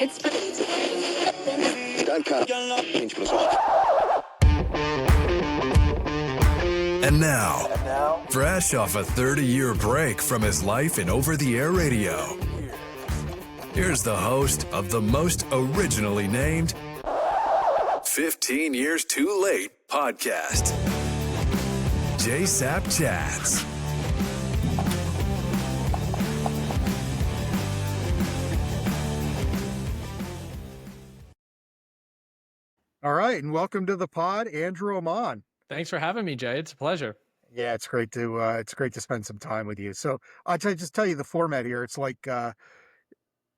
And now, fresh off a 30-year break from his life in over-the-air radio, here's the host of the most originally named 15 Years Too Late podcast, JaySapChats. All right, and welcome to the pod, Andrew Amann. Thanks for having me, Jay. It's a pleasure. Yeah, it's great to spend some time with you. So I'll just tell you the format here. It's like I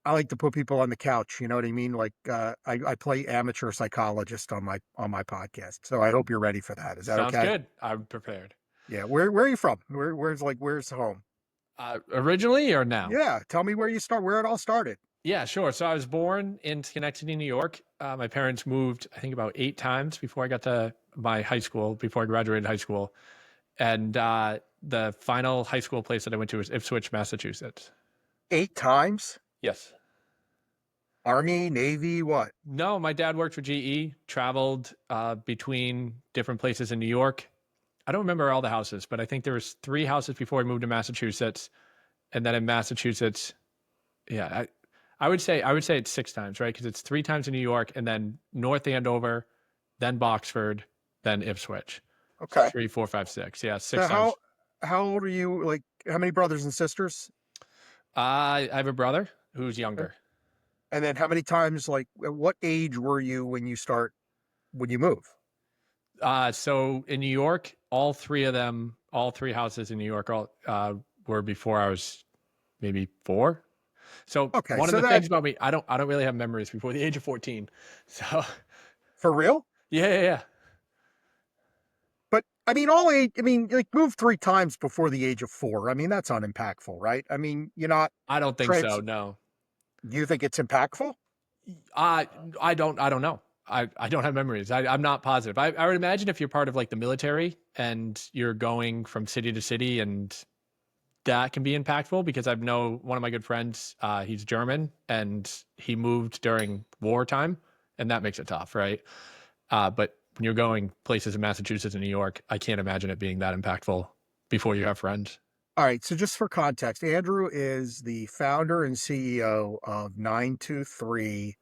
like to put people on the couch. You know what I mean? Like I play amateur psychologist on my podcast. So I hope you're ready for that. Is that Sounds okay? good. I'm prepared. Yeah. Where are you from? Where's home? Originally or now? Yeah. Tell me where it all started. Yeah, sure. So I was born in Schenectady, New York. My parents moved, I think, about 8 times before I got to my high school, before I graduated high school. And the final high school place that I went to was Ipswich, Massachusetts. 8 times? Yes. Army, Navy, what? No, my dad worked for GE, traveled between different places in New York. I don't remember all the houses, but I think there was 3 houses before I moved to Massachusetts. And then in Massachusetts, yeah, I would say it's 6 times, right? Because it's 3 times in New York, and then North Andover, then Boxford, then Ipswich. Okay. 3, 4, 5, 6. Yeah, 6 So times. how old are you? Like, how many brothers and sisters? I have a brother who's younger. And then how many times, like, at what age were you when you move? So in New York, all 3 houses in New York were before I was maybe 4. So Okay, one of the things about me, I don't really have memories before the age of 14. So For real? yeah. But like move 3 times before the age of 4. I mean, that's unimpactful, right? I mean, you're not. I don't think so. No. Do you think it's impactful? I don't know. I don't have memories. I'm not positive. I would imagine if you're part of like the military and you're going from city to city, and that can be impactful, because I know one of my good friends, he's German, and he moved during wartime, and that makes it tough, right? But when you're going places in Massachusetts and New York, I can't imagine it being that impactful before you have friends. All right. So just for context, Andrew is the founder and CEO of Ninetwothree.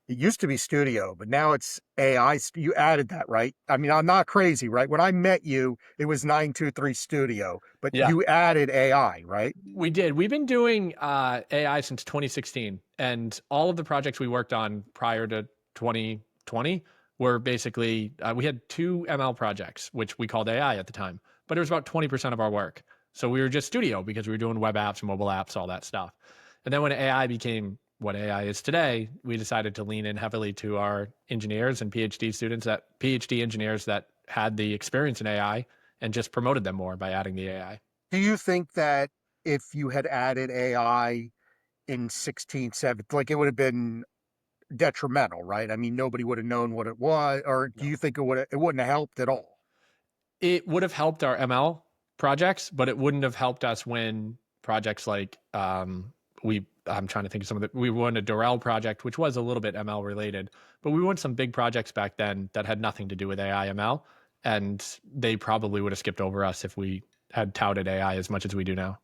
It used to be studio, but now it's AI. You added that, right? I mean, I'm not crazy, right? When I met you, it was 923 Studio, but Yeah. You added AI, right? We did. We've been doing AI since 2016, and all of the projects we worked on prior to 2020 were basically, we had 2 ML projects, which we called AI at the time, but it was about 20% of our work. So we were just studio because we were doing web apps, mobile apps, all that stuff. And then when AI became what AI is today, we decided to lean in heavily to our engineers and PhD engineers that had the experience in AI, and just promoted them more by adding the AI. Do you think that if you had added AI in 16, 17, like it would have been detrimental, right? I mean, nobody would have known what it was, or do you think it wouldn't have helped at all? It would have helped our ML projects, but it wouldn't have helped us win projects like I'm trying to think of we won a Dorel project, which was a little bit ML related, but we won some big projects back then that had nothing to do with AI ML, and they probably would have skipped over us if we had touted AI as much as we do now.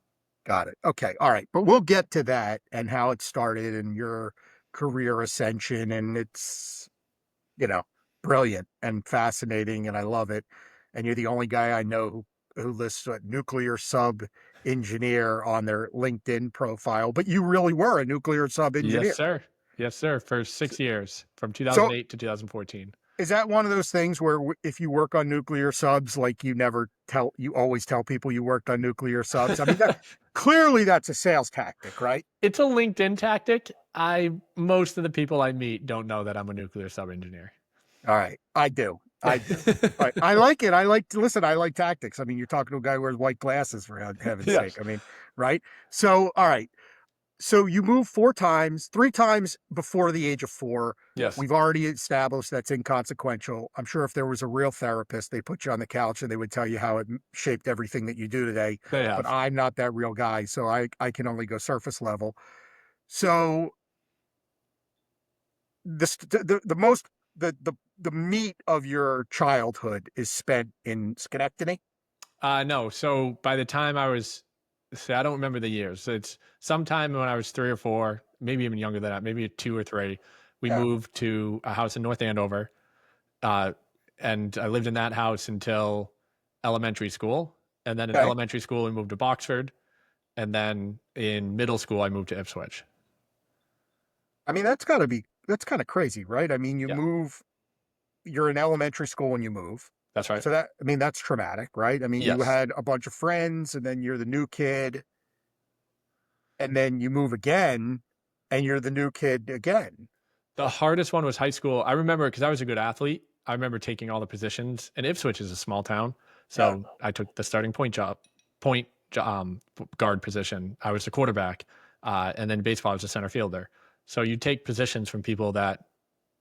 Got it. Okay. All right. But we'll get to that and how it started and your career ascension. And it's, brilliant and fascinating. And I love it. And you're the only guy I know who lists a nuclear sub engineer on their LinkedIn profile, but you really were a nuclear sub engineer. Yes, sir. For 6 years, from 2008 to 2014. Is that one of those things where if you work on nuclear subs, like you always tell people you worked on nuclear subs? I mean, clearly that's a sales tactic, right? It's a LinkedIn tactic. Most of the people I meet don't know that I'm a nuclear sub engineer. All right. I do. Right. I like it. I like tactics. I mean, you're talking to a guy who wears white glasses, for heaven's sake. I mean, right. So, all right. So you moved 4 times, 3 times before the age of 4. Yes. We've already established that's inconsequential. I'm sure if there was a real therapist, they put you on the couch and they would tell you how it shaped everything that you do today. But I'm not that real guy, so I can only go surface level. So the meat of your childhood is spent in Schenectady. No. So by the time I was, see, I don't remember the years. It's sometime when I was 3 or 4, maybe even younger than that, maybe 2 or 3. We Yeah. moved to a house in North Andover, uh, and I lived in that house until elementary school. And then in Okay. elementary school, we moved to Boxford, and then in middle school, I moved to Ipswich. I mean, that's kind of crazy, right? I mean, Yeah, you're in elementary school when you move. that's right. So I mean, that's traumatic, right? I mean, you Yes. had a bunch of friends and then you're the new kid and then you move again and you're the new kid again. The hardest one was high school. I remember because I was a good athlete. I remember taking all the positions, and Ipswich is a small town, Yeah. so I took the starting point guard position. I was the quarterback, and then baseball I was a center fielder. So you take positions from people that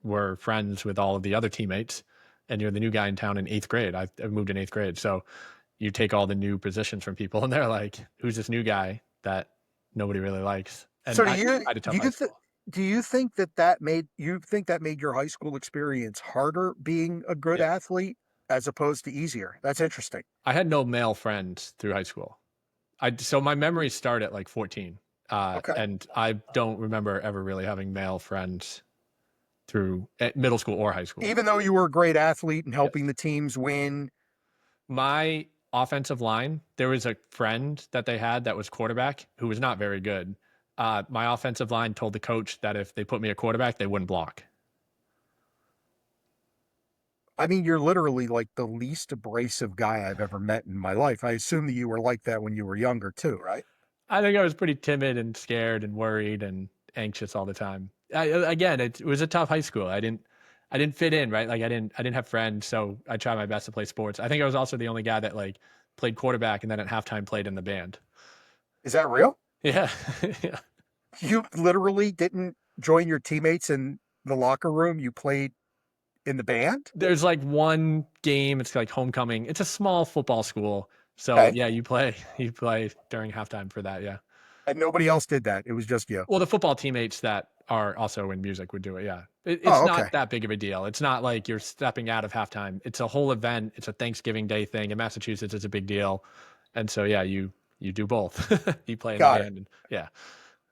were friends with all of the other teammates, and you're the new guy in town in 8th grade. I moved in 8th grade, so you take all the new positions from people, and they're like, "Who's this new guy that nobody really likes?" And So I had a tough high school. do you think that made your high school experience harder being a good Yeah. athlete as opposed to easier? That's interesting. I had no male friends through high school. So my memories start at like 14, Okay. and I don't remember ever really having male friends through middle school or high school. Even though you were a great athlete and Yes. helping the teams win. My offensive line, there was a friend that they had that was quarterback who was not very good. My offensive line told the coach that if they put me a quarterback, they wouldn't block. I mean, you're literally like the least abrasive guy I've ever met in my life. I assume that you were like that when you were younger too, right? I think I was pretty timid and scared and worried and anxious all the time. Again, it was a tough high school. I didn't fit in, right? Like I didn't have friends, so I tried my best to play sports. I think I was also the only guy that like played quarterback and then at halftime played in the band. Is that real? Yeah, yeah. You literally didn't join your teammates in the locker room. You played in the band? There's like one game. It's like homecoming. It's a small football school, so Okay. yeah, you play during halftime for that. Yeah. And nobody else did that. It was just you. Well, the football teammates that are also in music would do it. Yeah. It's Oh, okay. not that big of a deal. It's not like you're stepping out of halftime. It's a whole event. It's a Thanksgiving Day thing in Massachusetts. It's a big deal. And so, yeah, you do both. You play in the Got it. band and yeah,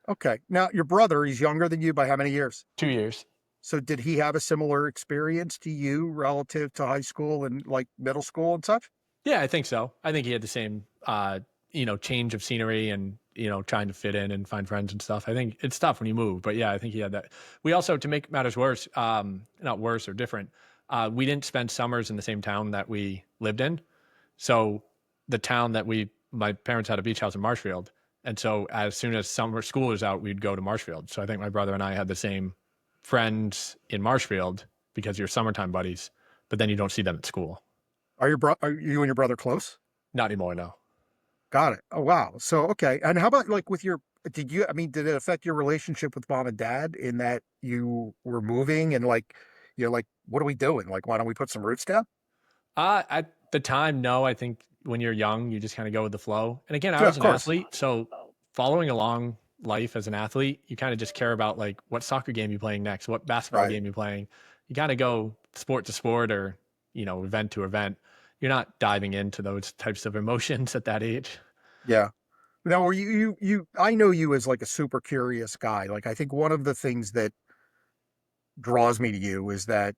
Okay. Now, your brother, he's younger than you by how many years? 2 years. So did he have a similar experience to you relative to high school and like middle school and such? Yeah, I think so. I think he had the same, change of scenery and, trying to fit in and find friends and stuff. I think it's tough when you move, but yeah, I think he had that. We also, to make matters worse, not worse or different, we didn't spend summers in the same town that we lived in. So the town that my parents had a beach house in Marshfield. And so as soon as summer school was out, we'd go to Marshfield. So I think my brother and I had the same friends in Marshfield because you're summertime buddies, but then you don't see them at school. Are you and your brother close? Not anymore, no. Got it. Oh, wow. So, okay. And how about like did it affect your relationship with mom and dad in that you were moving and like, you're like, what are we doing? Like, why don't we put some roots down? At the time, no. I think when you're young, you just kind of go with the flow. And again, I Yeah, was of an course. athlete, so following along life as an athlete, you kind of just care about like what soccer game you're playing next, what basketball Right. game you're playing. You kind of go sport to sport or event to event. You're not diving into those types of emotions at that age. Yeah. Now, were I know you as like a super curious guy. Like, I think one of the things that draws me to you is that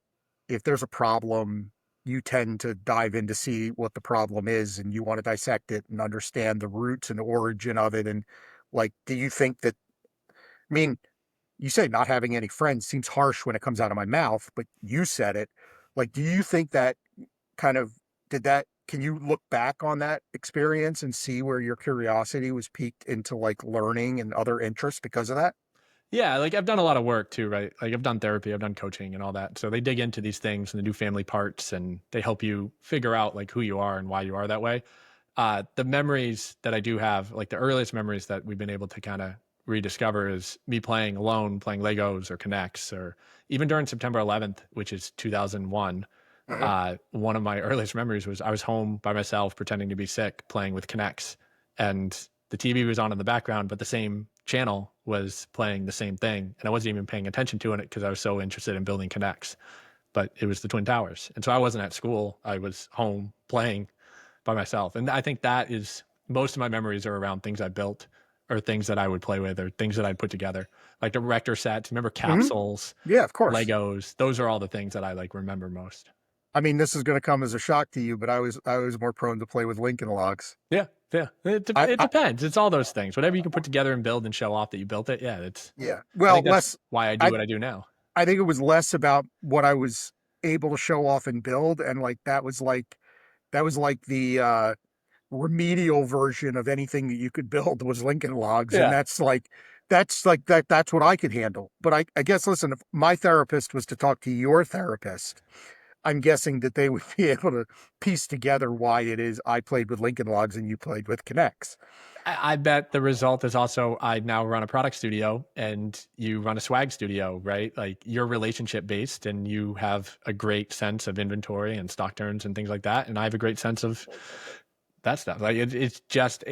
if there's a problem, you tend to dive in to see what the problem is and you want to dissect it and understand the roots and origin of it. And like, do you think that, I mean, you say not having any friends seems harsh when it comes out of my mouth, but you said it. Like, do you think that kind of can you look back on that experience and see where your curiosity was piqued into like learning and other interests because of that? Yeah, like I've done a lot of work too, right? Like I've done therapy, I've done coaching and all that. So they dig into these things and they do family parts and they help you figure out like who you are and why you are that way. The memories that I do have, like the earliest memories that we've been able to kind of rediscover is me playing alone, playing Legos or Connects, or even during September 11th, which is 2001. Mhm. One of my earliest memories was I was home by myself, pretending to be sick, playing with Connects, and the TV was on in the background, but the same channel was playing the same thing. And I wasn't even paying attention to it because I was so interested in building connects. But it was the Twin Towers. And so I wasn't at school. I was home playing by myself. And I think that is, most of my memories are around things I built or things that I would play with or things that I'd put together. Like the Rector sets, remember capsules, Yeah, of course. Legos. Those are all the things that I like remember most. I mean, this is going to come as a shock to you, but I was more prone to play with Lincoln Logs. Yeah. It depends. It's all those things. Whatever you can put together and build and show off that you built it. Yeah, it's. Yeah. I Well, think that's why I do what I do now. I think it was less about what I was able to show off and build, and like that was like the remedial version of anything that you could build was Lincoln Logs, Yeah. and that's what I could handle. But I guess, listen, if my therapist was to talk to your therapist, I'm guessing that they would be able to piece together why it is I played with Lincoln Logs and you played with Connects. I bet the result is also I now run a product studio and you run a swag studio, right? Like you're relationship based and you have a great sense of inventory and stock turns and things like that. And I have a great sense of that stuff. Like it's just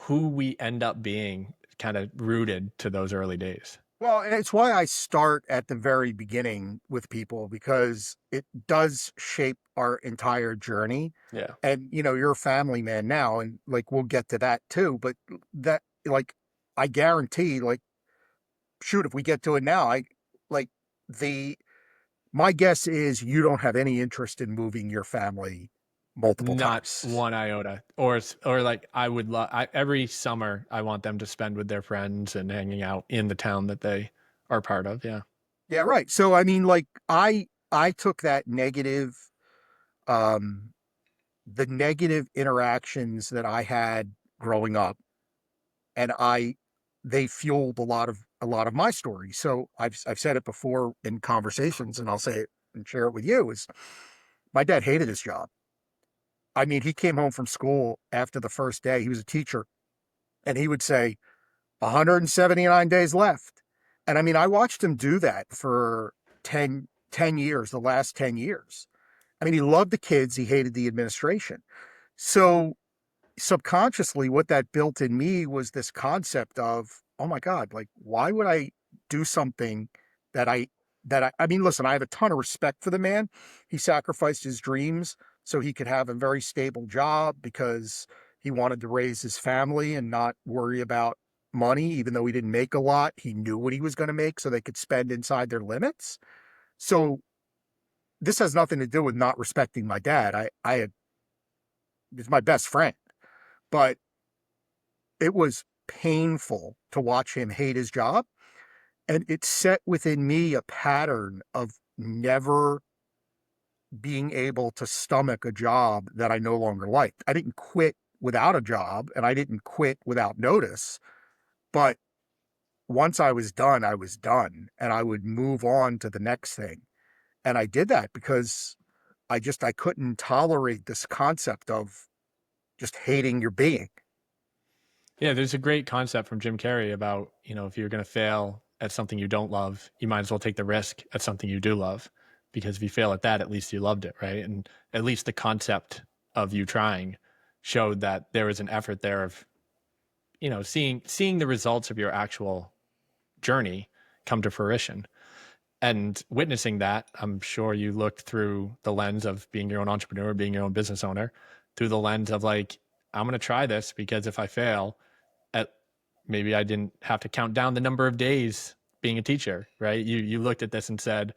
who we end up being kind of rooted to those early days. Well, and it's why I start at the very beginning with people, because it does shape our entire journey. Yeah. And, you're a family man now, and like, we'll get to that too. But that, like, I guarantee, like, shoot, if we get to it now, my guess is you don't have any interest in moving your family multiple times. Not one iota. Or like I would love, every summer I want them to spend with their friends and hanging out in the town that they are part of. Yeah. Yeah, right. So, I mean, like I took that negative, the negative interactions that I had growing up, and they fueled a lot of my story. So I've said it before in conversations, and I'll say it and share it with you, is my dad hated his job. I mean, he came home from school after the first day. He was a teacher, and he would say 179 days left. And I mean, I watched him do that for 10 years, the last 10 years. I mean, he loved the kids. He hated the administration. So subconsciously, what that built in me was this concept of, oh my God, like, why would I do something I mean, listen, I have a ton of respect for the man. He sacrificed his dreams so he could have a very stable job because he wanted to raise his family and not worry about money. Even though he didn't make a lot, he knew what he was going to make so they could spend inside their limits. So this has nothing to do with not respecting my dad. He's my best friend, but it was painful to watch him hate his job. And it set within me a pattern of never being able to stomach a job that I no longer liked. I didn't quit without a job, and I didn't quit without notice. But once I was done, and I would move on to the next thing. And I did that because I couldn't tolerate this concept of just hating your being. Yeah, there's a great concept from Jim Carrey about, if you're going to fail at something you don't love, you might as well take the risk at something you do love. Because if you fail at that, at least you loved it, right? And at least the concept of you trying showed that there was an effort there of, seeing the results of your actual journey come to fruition. And witnessing that, I'm sure you looked through the lens of being your own entrepreneur, being your own business owner, through the lens of like, I'm going to try this because if I fail, maybe I didn't have to count down the number of days being a teacher, right? You looked at this and said,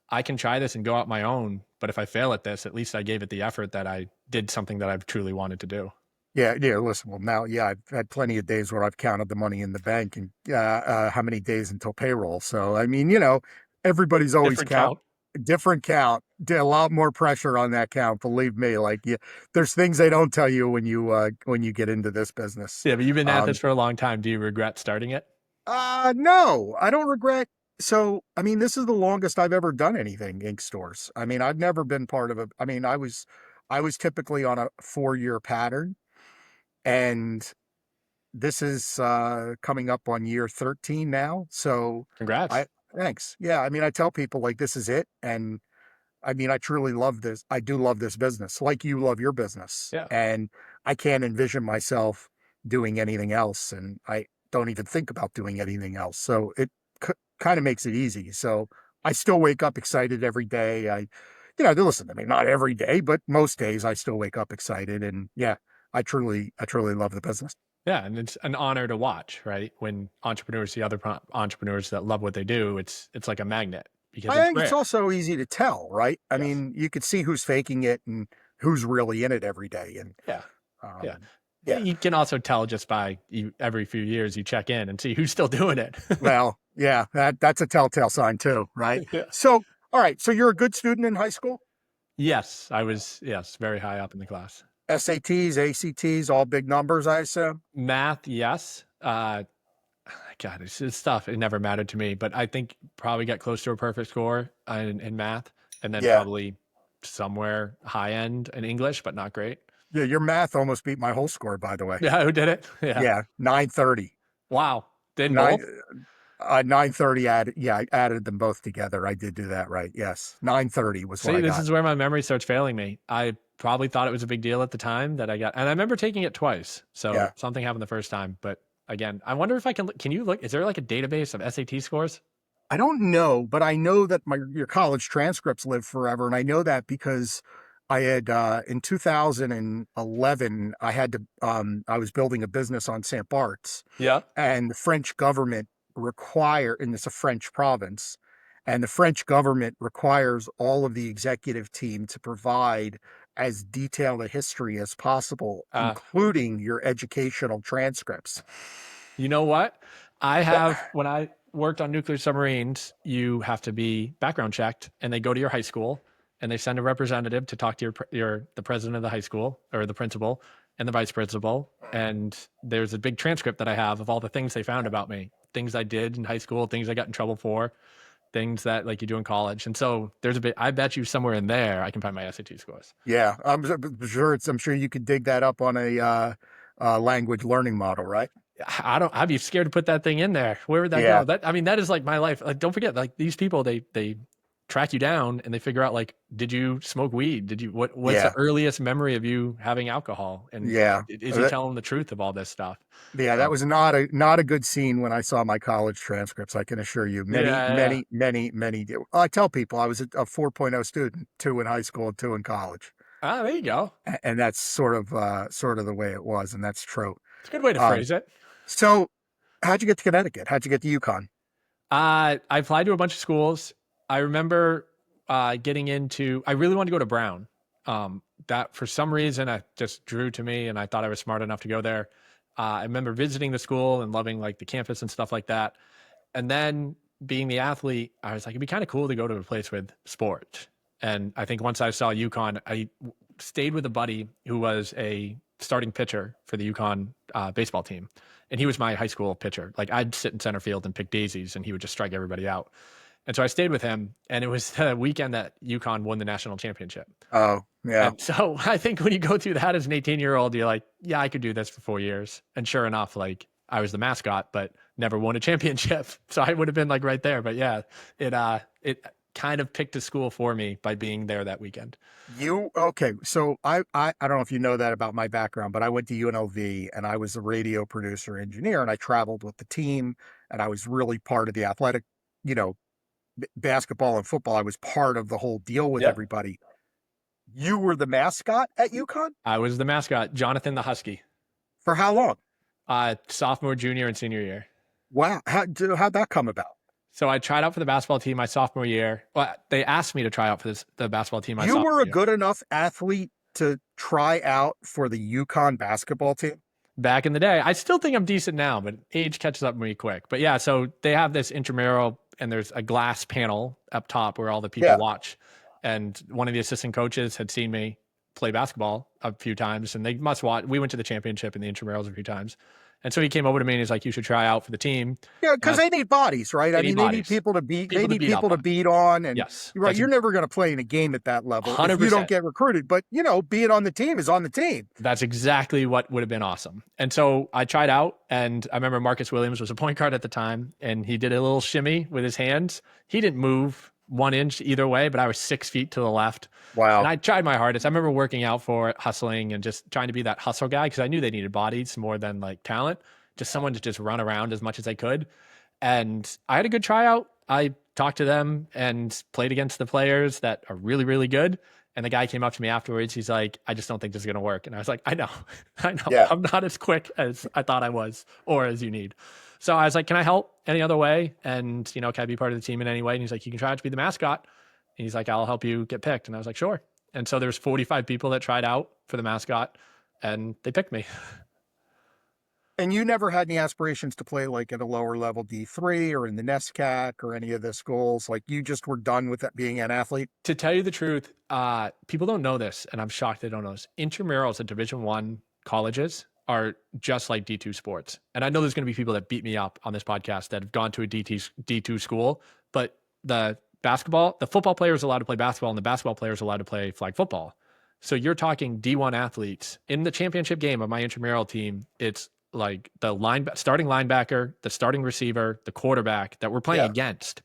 I can try this and go out my own, but if I fail at this, at least I gave it the effort that I did something that I've truly wanted to do. Yeah. Listen, well, now, I've had plenty of days where I've counted the money in the bank and how many days until payroll. So, I mean, everybody's always different count. A lot more pressure on that count. Believe me, there's things they don't tell you when you get into this business. Yeah, but you've been at this for a long time. Do you regret starting it? No, I don't regret. So, I mean, this is the longest I've ever done anything, ink stores. I mean, I've never been part of I was typically on a 4-year pattern, and this is coming up on year 13 now. So congrats. Thanks. Yeah. I mean, I tell people like, this is it. And I mean, I truly love this. I do love this business, like you love your business. Yeah. And I can't envision myself doing anything else, and I don't even think about doing anything else. So it kind of makes it easy. So I still wake up excited every day. Listen, I mean, not every day, but most days I still wake up excited. And yeah, I truly love the business. Yeah, and it's an honor to watch, right? When entrepreneurs see other entrepreneurs that love what they do, it's like a magnet because I it's think it's rare. also easy to tell, right? I Yes. mean, you could see who's faking it and who's really in it every day. And Yeah. Yeah. yeah, You can also tell just by every few years you check in and see who's still doing it. well, yeah, that's a telltale sign too, right? Yeah. So, all right, so you're a good student in high school? Yes, I was, yes, very high up in the class. SATs, ACTs, all big numbers, I assume? Math, yes. God, it's stuff. It never mattered to me, but I think probably got close to a perfect score in math, and then Yeah. probably somewhere high end in English, but not great. Yeah, your math almost beat my whole score, by the way. Yeah, who did it? Yeah. Yeah, 930. Wow. Did Nine both? 930 added. Yeah, I added them both together. I did do that right. Yes, 930 was what See, I this got. is where my memory starts failing me. I probably thought it was a big deal at the time that I got, and I remember taking it twice. So Yeah. something happened the first time, but again, I wonder if I can you look, is there like a database of SAT scores? I don't know, but I know that your college transcripts live forever, and I know that because I had in 2011 I was building a business on St. Bart's, Yeah. and the French government and it's a French province, and the French government requires all of the executive team to provide as detailed a history as possible, including your educational transcripts. You know what? When I worked on nuclear submarines, you have to be background checked, and they go to your high school and they send a representative to talk to the president of the high school or the principal and the vice principal. And there's a big transcript that I have of all the things they found about me, things I did in high school, things I got in trouble for, things that like you do in college. And so there's a bit, I bet you somewhere in there, I can find my SAT scores. Yeah, I'm sure you could dig that up on a language learning model, right? I'd be scared to put that thing in there. Where would that Yeah. go? That is like my life. Like, don't forget, like these people, they track you down and they figure out like, did you smoke weed? What's the earliest memory of you having alcohol? And is he telling the truth of all this stuff? Yeah, that was not a good scene when I saw my college transcripts. I can assure you, many. I tell people I was a 4.0 student, 2 in high school and 2 in college. Ah, there you go. And that's sort of the way it was, and that's true. It's a good way to phrase it. So, how'd you get to Connecticut? How'd you get to UConn? I applied to a bunch of schools. I remember getting into. I really wanted to go to Brown. That for some reason I just drew to me, and I thought I was smart enough to go there. I remember visiting the school and loving like the campus and stuff like that. And then being the athlete, I was like, it'd be kind of cool to go to a place with sport. And I think once I saw UConn, I stayed with a buddy who was a starting pitcher for the UConn baseball team. And he was my high school pitcher. Like I'd sit in center field and pick daisies and he would just strike everybody out. And so I stayed with him, and it was the weekend that UConn won the national championship. Oh, yeah. And so I think when you go through that as an 18-year-old, you're like, yeah, I could do this for 4 years. And sure enough, like I was the mascot, but never won a championship. So I would have been like right there. But yeah, it kind of picked a school for me by being there that weekend. Okay. So I don't know if you know that about my background, but I went to UNLV and I was a radio producer engineer, and I traveled with the team, and I was really part of the athletic, basketball and football. I was part of the whole deal with everybody. You were the mascot at UConn? I was the mascot, Jonathan the Husky. For how long? Sophomore, junior, and senior year. Wow. How'd that come about? So I tried out for the basketball team my sophomore year. Well, they asked me to try out for the basketball team. You were a good enough athlete to try out for the UConn basketball team? Back in the day. I still think I'm decent now, but age catches up with me quick. But yeah, so they have this intramural, and there's a glass panel up top where all the people watch. And one of the assistant coaches had seen me play basketball a few times, and they must watch. We went to the championship in the intramurals a few times. And so he came over to me and he's like, you should try out for the team. Yeah, because they need bodies, right? I mean, they need people to beat. They need people to beat on. And yes, right, you're never going to play in a game at that level 100%. if you don't get recruited. But being on the team is on the team. That's exactly what would have been awesome. And so I tried out, and I remember Marcus Williams was a point guard at the time, and he did a little shimmy with his hands. He didn't move 1 inch either way, but I was 6 feet to the left. Wow. And I tried my hardest. I remember working out for it, hustling and just trying to be that hustle guy because I knew they needed bodies more than like talent, just someone to just run around as much as I could. And I had a good tryout. I talked to them and played against the players that are really, really good. And the guy came up to me afterwards. He's like, I just don't think this is going to work. And I was like, I know. Yeah. I'm not as quick as I thought I was or as you need. So I was like, can I help any other way? And, can I be part of the team in any way? And he's like, you can try out to be the mascot. And he's like, I'll help you get picked. And I was like, sure. And so there's 45 people that tried out for the mascot and they picked me. And you never had any aspirations to play like at a lower level D3 or in the NESCAC or any of the schools? Like you just were done with that being an athlete? To tell you the truth, people don't know this, and I'm shocked they don't know this. Intramurals at Division I colleges are just like D2 sports. And I know there's going to be people that beat me up on this podcast that have gone to a D2 school, but the football player is allowed to play basketball, and the basketball player is allowed to play flag football. So you're talking D1 athletes. In the championship game of my intramural team, it's like the starting linebacker, the starting receiver, the quarterback that we're playing against.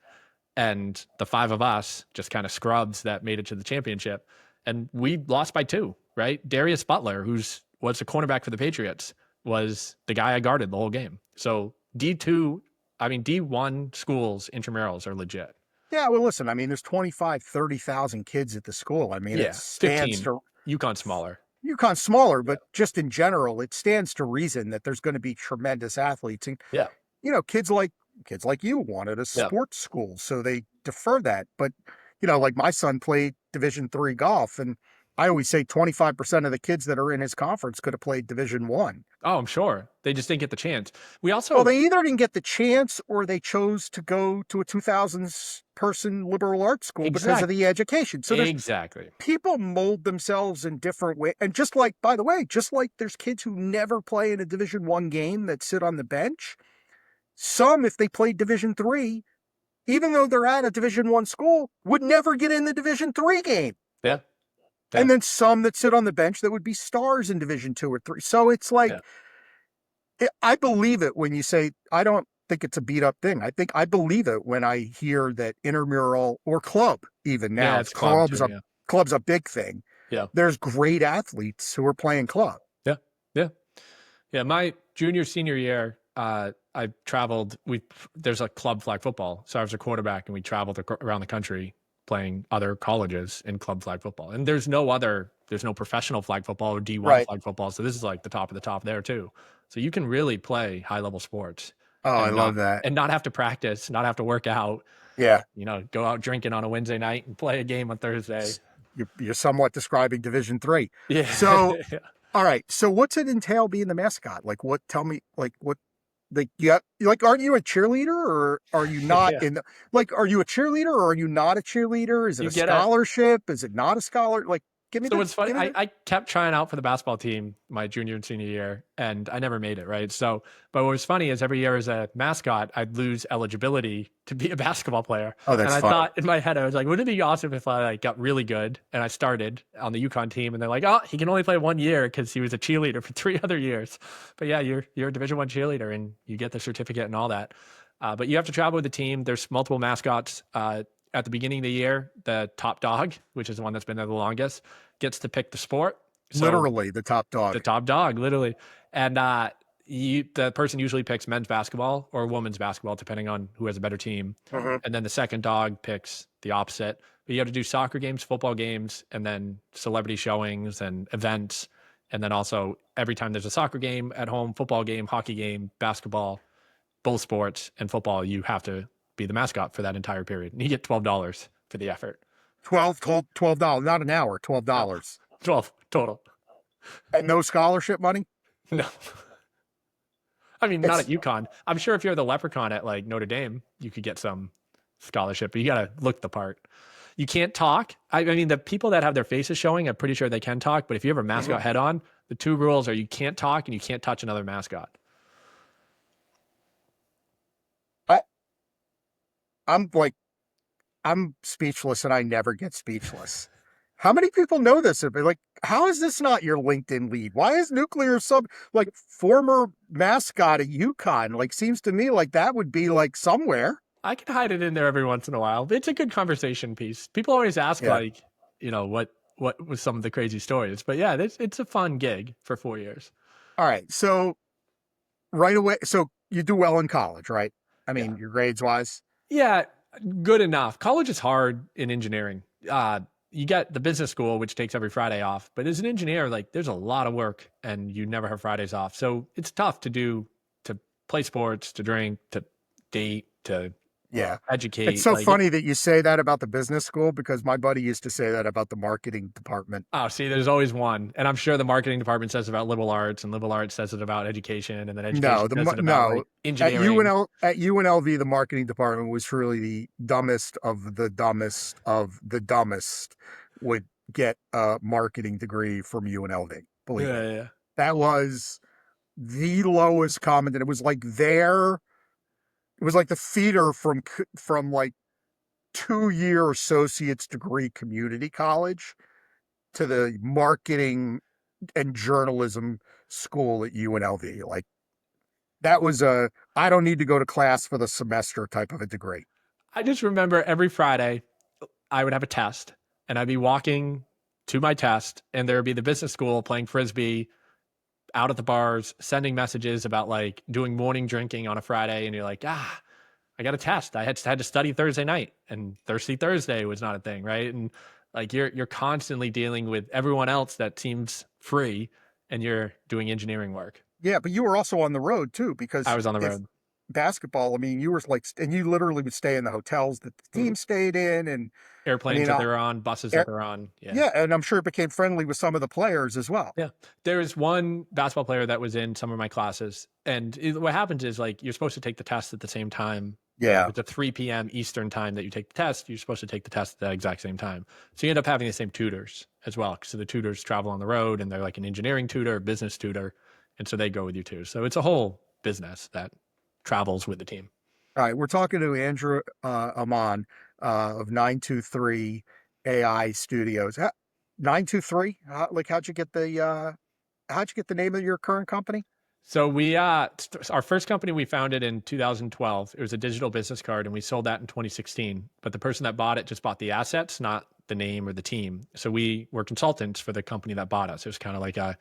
And the 5 of us, just kind of scrubs that made it to the championship. And we lost by 2, right? Darius Butler, was the cornerback for the Patriots, was the guy I guarded the whole game. So D1 schools, intramurals are legit. Yeah, well, listen, I mean, there's 25, 30,000 kids at the school. I mean, it stands 15. to... UConn's smaller. UConn's smaller, but just in general, it stands to reason that there's going to be tremendous athletes. And, kids like you wanted a sports school, so they defer that. But, like my son played Division III golf, and I always say 25% of the kids that are in his conference could have played Division I. Oh, I'm sure. They just didn't get the chance. Well, they either didn't get the chance or they chose to go to a 2,000 person liberal arts school because of the education. So people mold themselves in different ways. And just like there's kids who never play in a Division I game that sit on the bench. Some, if they played Division III, even though they're at a Division I school, would never get in the Division III game. Yeah. And then some that sit on the bench that would be stars in Division II or III. So it's like, I believe it when you say, I don't think it's a beat up thing. I believe it when I hear that intramural or club, even now, club's a big thing. Yeah. There's great athletes who are playing club. Yeah. Yeah. Yeah. My junior, senior year, I traveled, there's a club flag football. So I was a quarterback and we traveled around the country playing other colleges in club flag football. And there's no professional flag football or D1 flag football. So this is like the top of the top there too. So you can really play high level sports. Oh, I love that. And not have to practice, not have to work out. Yeah. Go out drinking on a Wednesday night and play a game on Thursday. You're somewhat describing Division III. Yeah. So, all right. So what's it entail being the mascot? Like aren't you a cheerleader or are you not are you a cheerleader or are you not a cheerleader? Is it a scholarship? Is it not a scholar? Like, give me what's funny, I kept trying out for the basketball team my junior and senior year and I never made it. Right. So, but what was funny is every year as a mascot, I'd lose eligibility to be a basketball player. Oh, that's and I funny. thought in my head, I was like, wouldn't it be awesome if I got really good and I started on the UConn team and they're like, oh, he can only play 1 year because he was a cheerleader for 3 other years. But yeah, you're a Division I cheerleader and you get the certificate and all that. But you have to travel with the team. There's multiple mascots. At the beginning of the year, the top dog, which is the one that's been there the longest, gets to pick the sport. So, literally the top dog. The top dog, literally. And the person usually picks men's basketball or women's basketball, depending on who has a better team. Mm-hmm. And then the second dog picks the opposite. But you have to do soccer games, football games, and then celebrity showings and events. And then also every time there's a soccer game at home, football game, hockey game, basketball, both sports and football, you have to be the mascot for that entire period. And you get $12 for the effort. $12, not an hour, $12. 12 total. And no scholarship money? No. I mean, not at UConn. I'm sure if you're the leprechaun at like Notre Dame, you could get some scholarship, but you got to look the part. You can't talk. I mean, the people that have their faces showing, I'm pretty sure they can talk, but if you have a mascot head on, the 2 rules are you can't talk and you can't touch another mascot. I'm speechless and I never get speechless. How many people know this? Like, how is this not your LinkedIn lead? Why is nuclear former mascot at UConn? Like, seems to me like that would be like somewhere. I can hide it in there every once in a while. But it's a good conversation piece. People always ask like, what was some of the crazy stories? But yeah, it's a fun gig for 4 years. All right. So right away, so you do well in college, right? I mean, your grades wise. Yeah, good enough. College is hard in engineering. You get the business school, which takes every Friday off. But as an engineer, like there's a lot of work and you never have Fridays off. So it's tough to play sports, to drink, to date, to educate. It's so funny that you say that about the business school because my buddy used to say that about the marketing department. Oh, see, there's always one. And I'm sure the marketing department says it about liberal arts and liberal arts says it about education and then education says it about like, engineering. At UNLV, the marketing department was truly the dumbest of the dumbest of the dumbest would get a marketing degree from UNLV. Believe me. Yeah. That was the lowest common. And it was like it was like the feeder from like 2-year associate's degree community college to the marketing and journalism school at UNLV. Like that was I don't need to go to class for the semester type of a degree. I just remember every Friday I would have a test and I'd be walking to my test and there would be the business school playing Frisbee out at the bars, sending messages about like doing morning drinking on a Friday. And you're like, I got a test. I had to study Thursday night and Thirsty Thursday was not a thing. Right. And like you're constantly dealing with everyone else that seems free and you're doing engineering work. Yeah. But you were also on the road too, because I was on the road. Basketball, I mean, you were like, and you literally would stay in the hotels that the team stayed in and airplanes that they're on, buses that they're on. Yeah. And I'm sure it became friendly with some of the players as well. Yeah. There was one basketball player that was in some of my classes. And what happens is like, you're supposed to take the test at the same time. Yeah. It's a 3 p.m. Eastern time that you take the test. You're supposed to take the test at that exact same time. So you end up having the same tutors as well. So the tutors travel on the road and they're like an engineering tutor, business tutor. And so they go with you too. So it's a whole business that travels with the team. All right. We're talking to Andrew Amann of 923 AI Studios. 923? How'd you get the name of your current company? So we, our first company we founded in 2012, it was a digital business card and we sold that in 2016. But the person that bought it just bought the assets, not the name or the team. So we were consultants for the company that bought us. It was kind of like a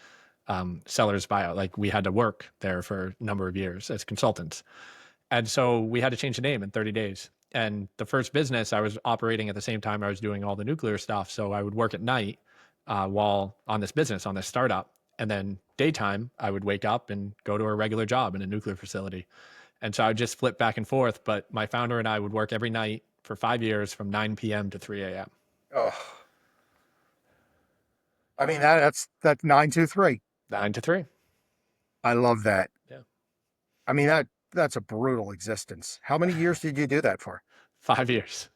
seller's buyout. Like we had to work there for a number of years as consultants. And so we had to change the name in 30 days. And the first business I was operating at the same time I was doing all the nuclear stuff. So I would work at night while on this business, on this startup. And then daytime, I would wake up and go to a regular job in a nuclear facility. And so I would just flip back and forth. But my founder and I would work every night for 5 years from 9 p.m. to 3 a.m. Oh, I mean, that's 923. 9 to 3. I love that. Yeah. I mean, that's a brutal existence. How many years did you do that for? 5 years.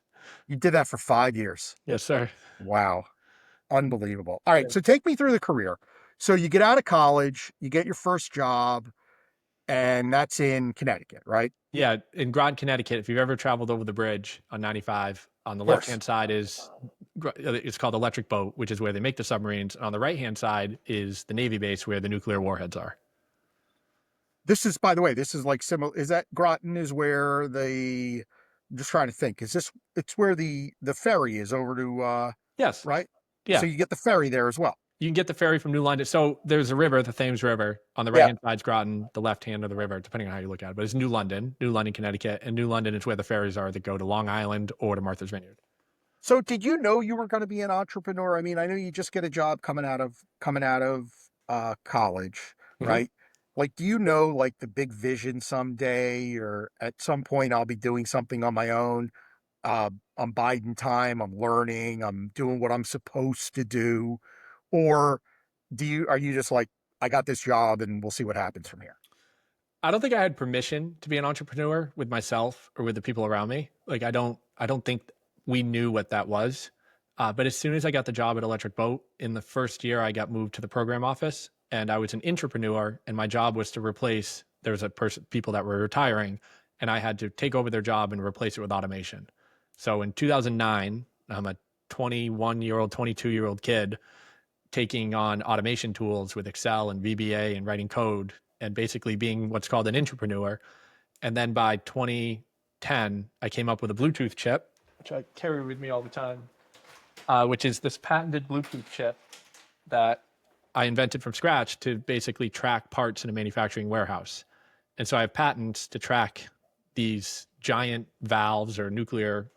You did that for 5 years. Yes, sir. Wow. Unbelievable. All right. So take me through the career. So you get out of college, you get your first job, and that's in Connecticut, right? Yeah. In Groton, Connecticut, if you've ever traveled over the bridge on 95, on the left-hand side it's called Electric Boat, which is where they make the submarines. And on the right-hand side is the Navy base where the nuclear warheads are. This is, by the way, this is like similar. Is that Groton is where I'm just trying to think. It's where the ferry is over to, yes. Right? Yeah. So you get the ferry there as well. You can get the ferry from New London. So there's a river, the Thames River. On the right-hand side's Groton, the left hand of the river, depending on how you look at it. But it's New London, Connecticut. And New London is where the ferries are that go to Long Island or to Martha's Vineyard. So did you know you were going to be an entrepreneur? I mean, I know you just get a job coming out of college, right? Like, do you know like the big vision someday or at some point I'll be doing something on my own? I'm biding time, I'm learning, I'm doing what I'm supposed to do. Or are you just like, I got this job and we'll see what happens from here? I don't think I had permission to be an entrepreneur with myself or with the people around me. Like, I don't think we knew what that was. But as soon as I got the job at Electric Boat, in the first year, I got moved to the program office and I was an entrepreneur and my job was to replace, there was people that were retiring and I had to take over their job and replace it with automation. So in 2009, I'm a 21-year-old, 22-year-old kid taking on automation tools with Excel and VBA and writing code and basically being what's called an entrepreneur. And then by 2010, I came up with a Bluetooth chip, which I carry with me all the time, which is this patented Bluetooth chip that I invented from scratch to basically track parts in a manufacturing warehouse. And so I have patents to track these giant valves or nuclear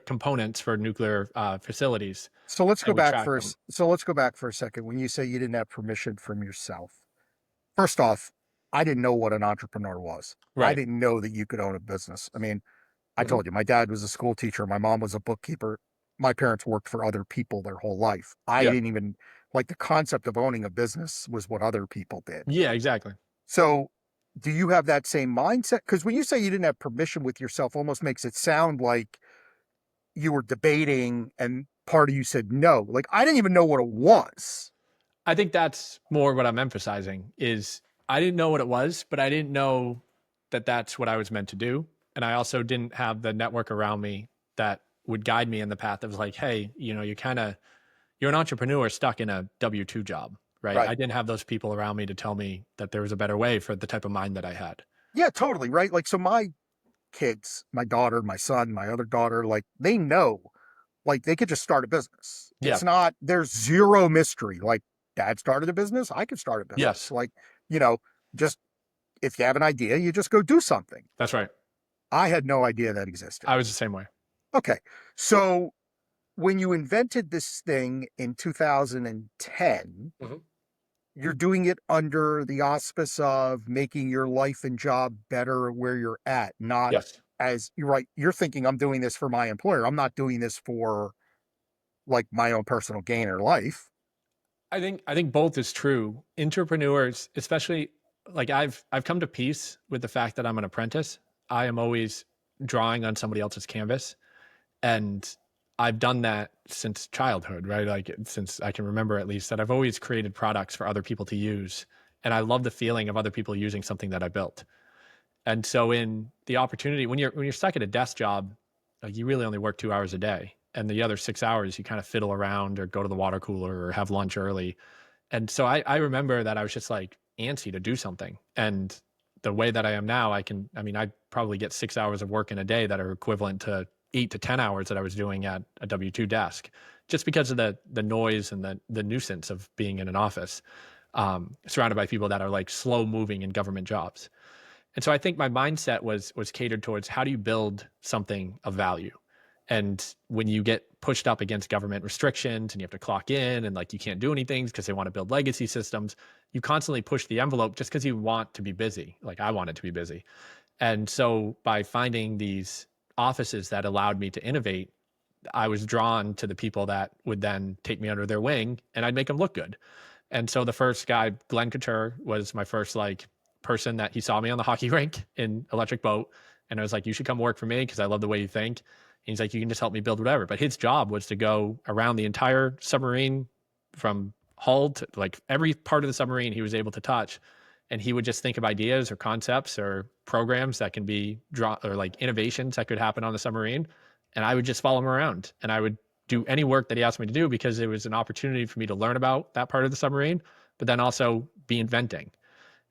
components for nuclear facilities. So let's go And we back track them. first. So let's go back for a second. When you say you didn't have permission from yourself, first off, I didn't know what an entrepreneur was. I Right. didn't know that you could own a business. I mean, I Mhm. told you, my dad was a school teacher. My mom was a bookkeeper. My parents worked for other people their whole life. I Yeah. didn't even like the concept of owning a business was what other people did. Yeah, exactly. So do you have that same mindset? Because when you say you didn't have permission with yourself, almost makes it sound like you were debating and part of you said no. Like I didn't even know what it was. I think that's more what I'm emphasizing is I didn't know what it was, but I didn't know that that's what I was meant to do. And I also didn't have the network around me that would guide me in the path of like, hey, you're an entrepreneur stuck in a W-2 job, right? I Right. didn't have those people around me to tell me that there was a better way for the type of mind that I had. Yeah, totally. Right. Like, so my kids, my daughter, my son, my other daughter, like they know, like they could just start a business. Yeah. It's not, there's zero mystery. Like dad started a business, I could start a business. Yes, Like, you know, just if you have an idea, you just go do something. that's right. I had no idea that existed. I was the same way. Okay. So when you invented this thing in 2010, Mhm. you're doing it under the auspice of making your life and job better where you're at, not Yes. as you're right. You're thinking I'm doing this for my employer. I'm not doing this for like my own personal gain or life. I think both is true. Entrepreneurs, especially like I've come to peace with the fact that I'm an apprentice. I am always drawing on somebody else's canvas, and I've done that since childhood, right? Like since I can remember at least that I've always created products for other people to use, and I love the feeling of other people using something that I built. And so in the opportunity when you're stuck at a desk job, like you really only work 2 hours a day, and the other 6 hours you kind of fiddle around or go to the water cooler or have lunch early. And so I remember that I was just like antsy to do something. And the way that I am now, I probably get 6 hours of work in a day that are equivalent to 8 to 10 hours that I was doing at a W-2 desk, just because of the noise and the nuisance of being in an office, surrounded by people that are like slow moving in government jobs. And so I think my mindset was catered towards how do you build something of value? And when you get pushed up against government restrictions and you have to clock in and like you can't do anything because they want to build legacy systems, you constantly push the envelope just because you want to be busy. Like I wanted to be busy. And so by finding these offices that allowed me to innovate, I was drawn to the people that would then take me under their wing and I'd make them look good. And so the first guy, Glenn Couture, was my first like person that he saw me on the hockey rink in Electric Boat. And I was like, you should come work for me because I love the way you think. And he's like, you can just help me build whatever. But his job was to go around the entire submarine from hull to like every part of the submarine he was able to touch. And he would just think of ideas or concepts or programs that can be drawn or like innovations that could happen on the submarine. And I would just follow him around and I would do any work that he asked me to do because it was an opportunity for me to learn about that part of the submarine, but then also be inventing.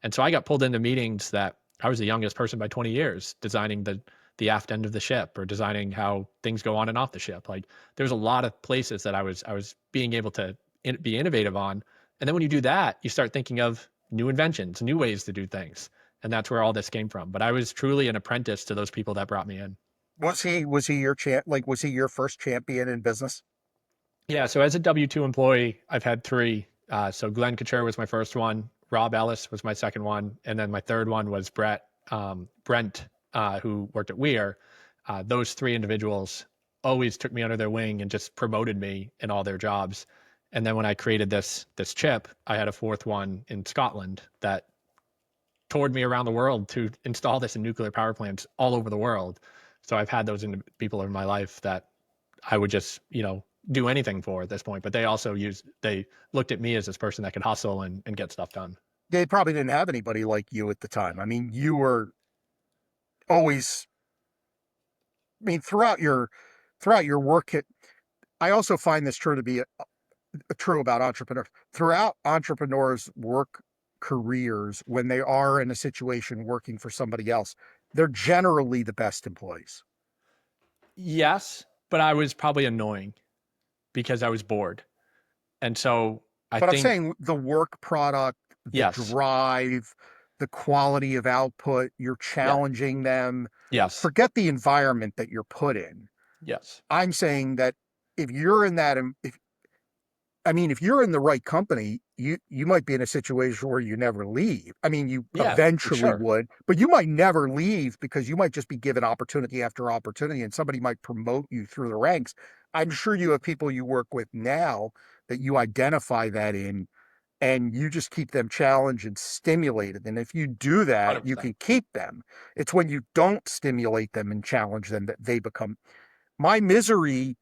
And so I got pulled into meetings that I was the youngest person by 20 years designing the aft end of the ship or designing how things go on and off the ship. Like there's a lot of places that I was being able to be innovative on. And then when you do that, you start thinking of new inventions, new ways to do things. And that's where all this came from. But I was truly an apprentice to those people that brought me in. Was he your champ? Like, was he your first champion in business? Yeah, so as a W-2 employee, I've had three. So Glenn Couture was my first one. Rob Ellis was my second one. And then my third one was Brent, who worked at Weir. Those three individuals always took me under their wing and just promoted me in all their jobs. And then when I created this chip, I had a fourth one in Scotland that toured me around the world to install this in nuclear power plants all over the world. So I've had those people in my life that I would just, do anything for at this point. But they looked at me as this person that could hustle and get stuff done. They probably didn't have anybody like you at the time. I mean, you were always, I mean, throughout your work. I also find this true to be true about entrepreneurs. Throughout entrepreneurs' work careers, when they are in a situation working for somebody else, they're generally the best employees. Yes, but I was probably annoying because I was bored. And so I But I'm think, saying the work product, the yes, drive, the quality of output, you're yeah, challenging them. yes, Forget the environment that you're put in. yes, I'm saying that if you're in that, if you're in the right company, you might be in a situation where you never leave. I mean, you yeah, for eventually sure. would, but you might never leave because you might just be given opportunity after opportunity and somebody might promote you through the ranks. I'm sure you have people you work with now that you identify that in, and you just keep them challenged and stimulated. And if you do that, you 100%. can keep them. It's when you don't stimulate them and challenge them that they become. My misery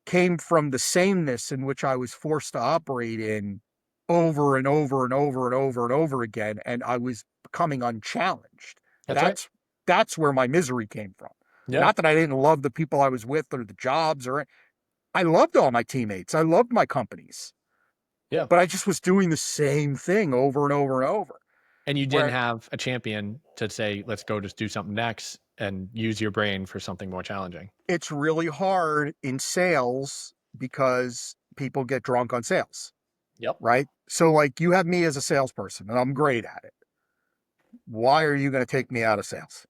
came from the sameness in which I was forced to operate in over and over and over and over and over again, and I was becoming unchallenged. That's right. That's where my misery came from. Yeah, Not that I didn't love the people I was with or the jobs, or I loved all my teammates. I loved my companies, yeah. but I just was doing the same thing over and over and over. And you didn't Where have a champion to say, let's go just do something next and use your brain for something more challenging. it's really hard in sales because people get drunk on sales, Yep. right? So, like, you have me as a salesperson, and I'm great at it. Why are you going to take me out of sales?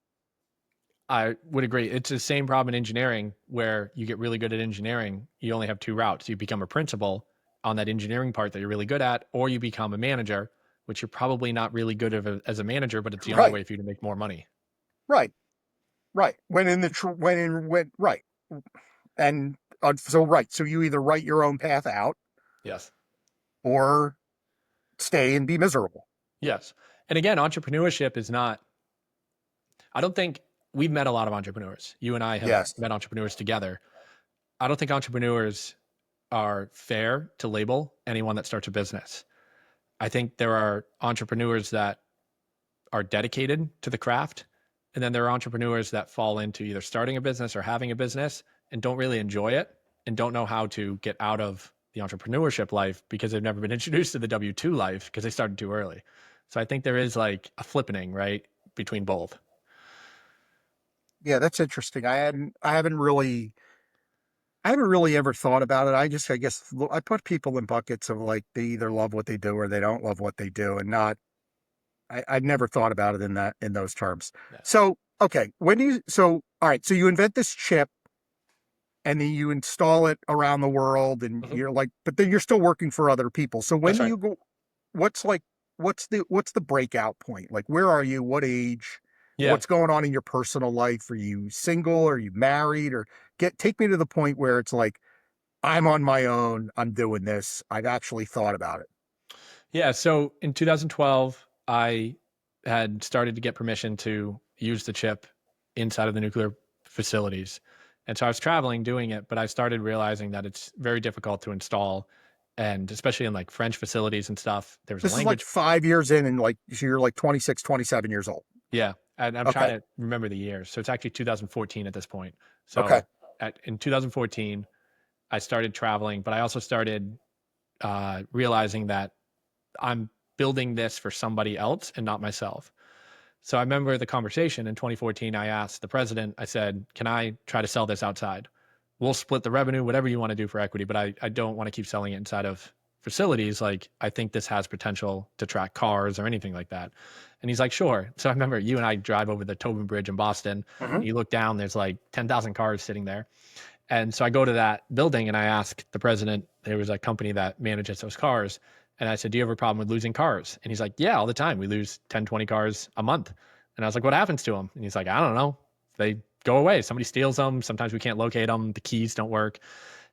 I would agree. It's the same problem in engineering where you get really good at engineering. You only have two routes. You become a principal on that engineering part that you're really good at, or you become a manager, which you're probably not really good at as a manager, but it's the only Right, way for you to make more money. right, right. Right, and so right. So you either write your own path out Yes. or stay and be miserable. Yes. And again, entrepreneurship is not, I don't think we've met a lot of entrepreneurs. You and I have Yes, met entrepreneurs together. I don't think entrepreneurs are fair to label anyone that starts a business. I think there are entrepreneurs that are dedicated to the craft. And then there are entrepreneurs that fall into either starting a business or having a business and don't really enjoy it and don't know how to get out of the entrepreneurship life because they've never been introduced to the W-2 life because they started too early. So I think there is like a flippening, right, between both. yeah, that's interesting. I haven't really ever thought about it. I guess I put people in buckets of like they either love what they do or they don't love what they do, and not. I've never thought about it in those terms. Yeah. So okay, all right, so you invent this chip and then you install it around the world, and Mhm. you're like, but then you're still working for other people. So when That's do right. you go? What's like, what's the breakout point? Like, where are you? What age? Yeah. What's going on in your personal life? Are you single? Are you married? Or take me to the point where it's like, I'm on my own. I'm doing this. I've actually thought about it. Yeah. So in 2012, I had started to get permission to use the chip inside of the nuclear facilities. And so I was traveling doing it, but I started realizing that it's very difficult to install. And especially in like French facilities and stuff, there's a This is like language. 5 years in, and like so you're like 26, 27 years old. Yeah. And I'm trying Okay. to remember the years. So it's actually 2014 at this point. Okay. So in 2014, I started traveling, but I also started realizing that I'm building this for somebody else and not myself. So I remember the conversation in 2014. I asked the president, I said, can I try to sell this outside? We'll split the revenue, whatever you want to do for equity, but I don't want to keep selling it inside of facilities. Like, I think this has potential to track cars or anything like that. And he's like, sure. So I remember you and I drive over the Tobin Bridge in Boston. Mhm. You look down, there's like 10,000 cars sitting there. And so I go to that building and I ask the president, there was a company that manages those cars. And I said, do you have a problem with losing cars? And he's like, yeah, all the time. We lose 10, 20 cars a month. And I was like, what happens to them? And he's like, I don't know. They go away. Somebody steals them. Sometimes we can't locate them. The keys don't work.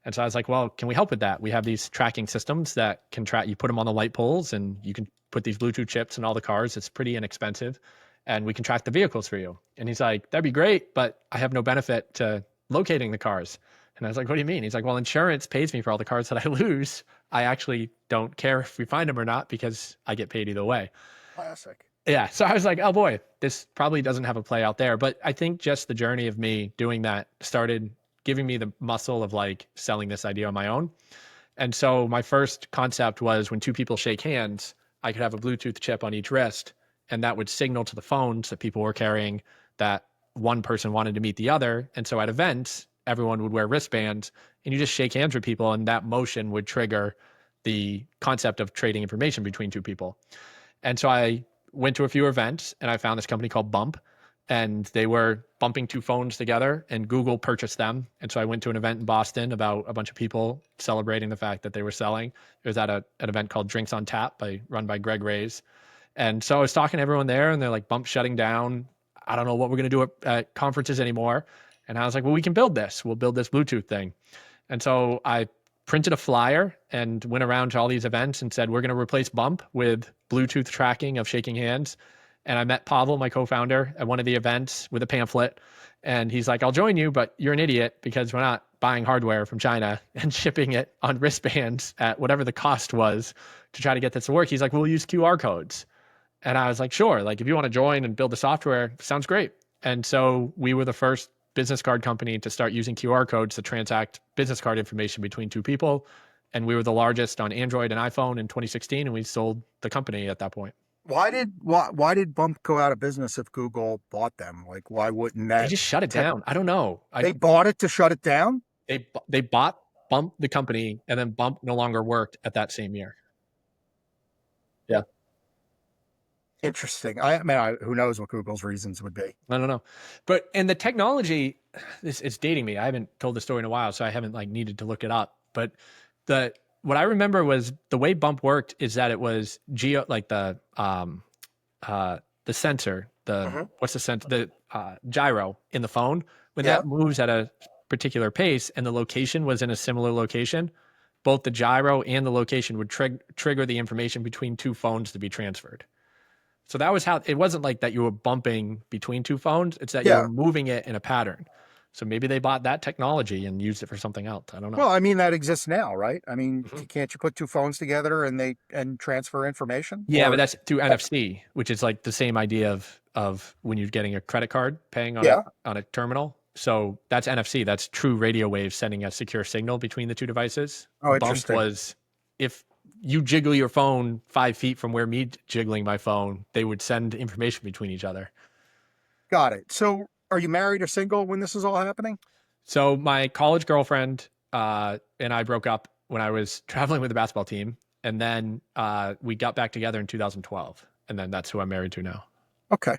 And so I was like, well, can we help with that? We have these tracking systems that can track, you put them on the light poles and you can put these Bluetooth chips in all the cars. It's pretty inexpensive. And we can track the vehicles for you. And he's like, that'd be great, but I have no benefit to locating the cars. And I was like, what do you mean? He's like, well, insurance pays me for all the cars that I lose. I actually don't care if we find them or not because I get paid either way. Classic. Yeah. So I was like, oh boy, this probably doesn't have a play out there. But I think just the journey of me doing that started giving me the muscle of like selling this idea on my own. And so my first concept was when two people shake hands, I could have a Bluetooth chip on each wrist, and that would signal to the phones that people were carrying that one person wanted to meet the other. And so at events, everyone would wear wristbands and you just shake hands with people, and that motion would trigger the concept of trading information between two people. And so I went to a few events and I found this company called Bump, and they were bumping two phones together, and Google purchased them. And so I went to an event in Boston about a bunch of people celebrating the fact that they were selling. It was at an event called Drinks on Tap run by Greg Ray's. And so I was talking to everyone there, and they're like, Bump's shutting down. I don't know what we're going to do at conferences anymore. And I was like, well, we can build this. We'll build this Bluetooth thing. And so I printed a flyer and went around to all these events and said, we're going to replace Bump with Bluetooth tracking of shaking hands. And I met Pavel, my co-founder, at one of the events with a pamphlet. And he's like, I'll join you, but you're an idiot because we're not buying hardware from China and shipping it on wristbands at whatever the cost was to try to get this to work. He's like, we'll use QR codes. And I was like, sure, like if you want to join and build the software, sounds great. And so we were the first business card company to start using QR codes to transact business card information between two people. And we were the largest on Android and iPhone in 2016, and we sold the company at that point. Why did Bump go out of business if Google bought them? Like, why wouldn't that? They just shut it down. I don't know. They bought it to shut it down? They bought Bump, the company, and then Bump no longer worked at that same year. Yeah. Interesting. I mean, who knows what Google's reasons would be? I don't know. And the technology, it's dating me. I haven't told the story in a while, so I haven't like needed to look it up. But what I remember was the way Bump worked is that it was the sensor, what's the sensor? The gyro in the phone. When that moves at a particular pace and the location was in a similar location, both the gyro and the location would trigger the information between two phones to be transferred. So that was how, it wasn't like that you were bumping between two phones. It's that you were moving it in a pattern. So maybe they bought that technology and used it for something else. I don't know. Well, I mean, that exists now, right? I mean, can't you put two phones together and transfer information? Yeah, but that's through NFC, which is like the same idea of when you're getting a credit card paying on a terminal. So that's NFC. That's true radio waves sending a secure signal between the two devices. Oh, interesting. Bump was if you jiggle your phone 5 feet from where me jiggling my phone, they would send information between each other. Got it. So are you married or single when this is all happening? So my college girlfriend and I broke up when I was traveling with the basketball team. And then we got back together in 2012. And then that's who I'm married to now. Okay.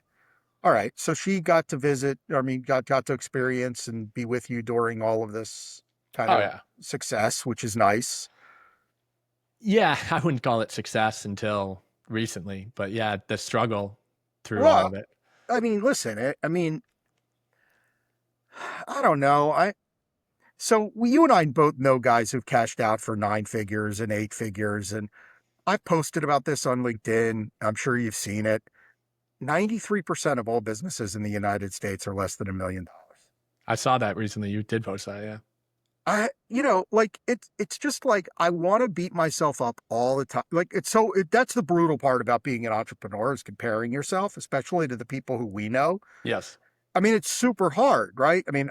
All right. So she got to visit, got to experience and be with you during all of this kind of success, which is nice. Yeah, I wouldn't call it success until recently, but yeah, the struggle through all of it. I mean, listen, I don't know. So you and I both know guys who've cashed out for 9 figures and 8 figures. And I've posted about this on LinkedIn. I'm sure you've seen it. 93% of all businesses in the United States are less than $1 million. I saw that recently. You did post that, yeah. It's just like, I want to beat myself up all the time. Like, that's the brutal part about being an entrepreneur is comparing yourself, especially to the people who we know. Yes. I mean, it's super hard, right? I mean,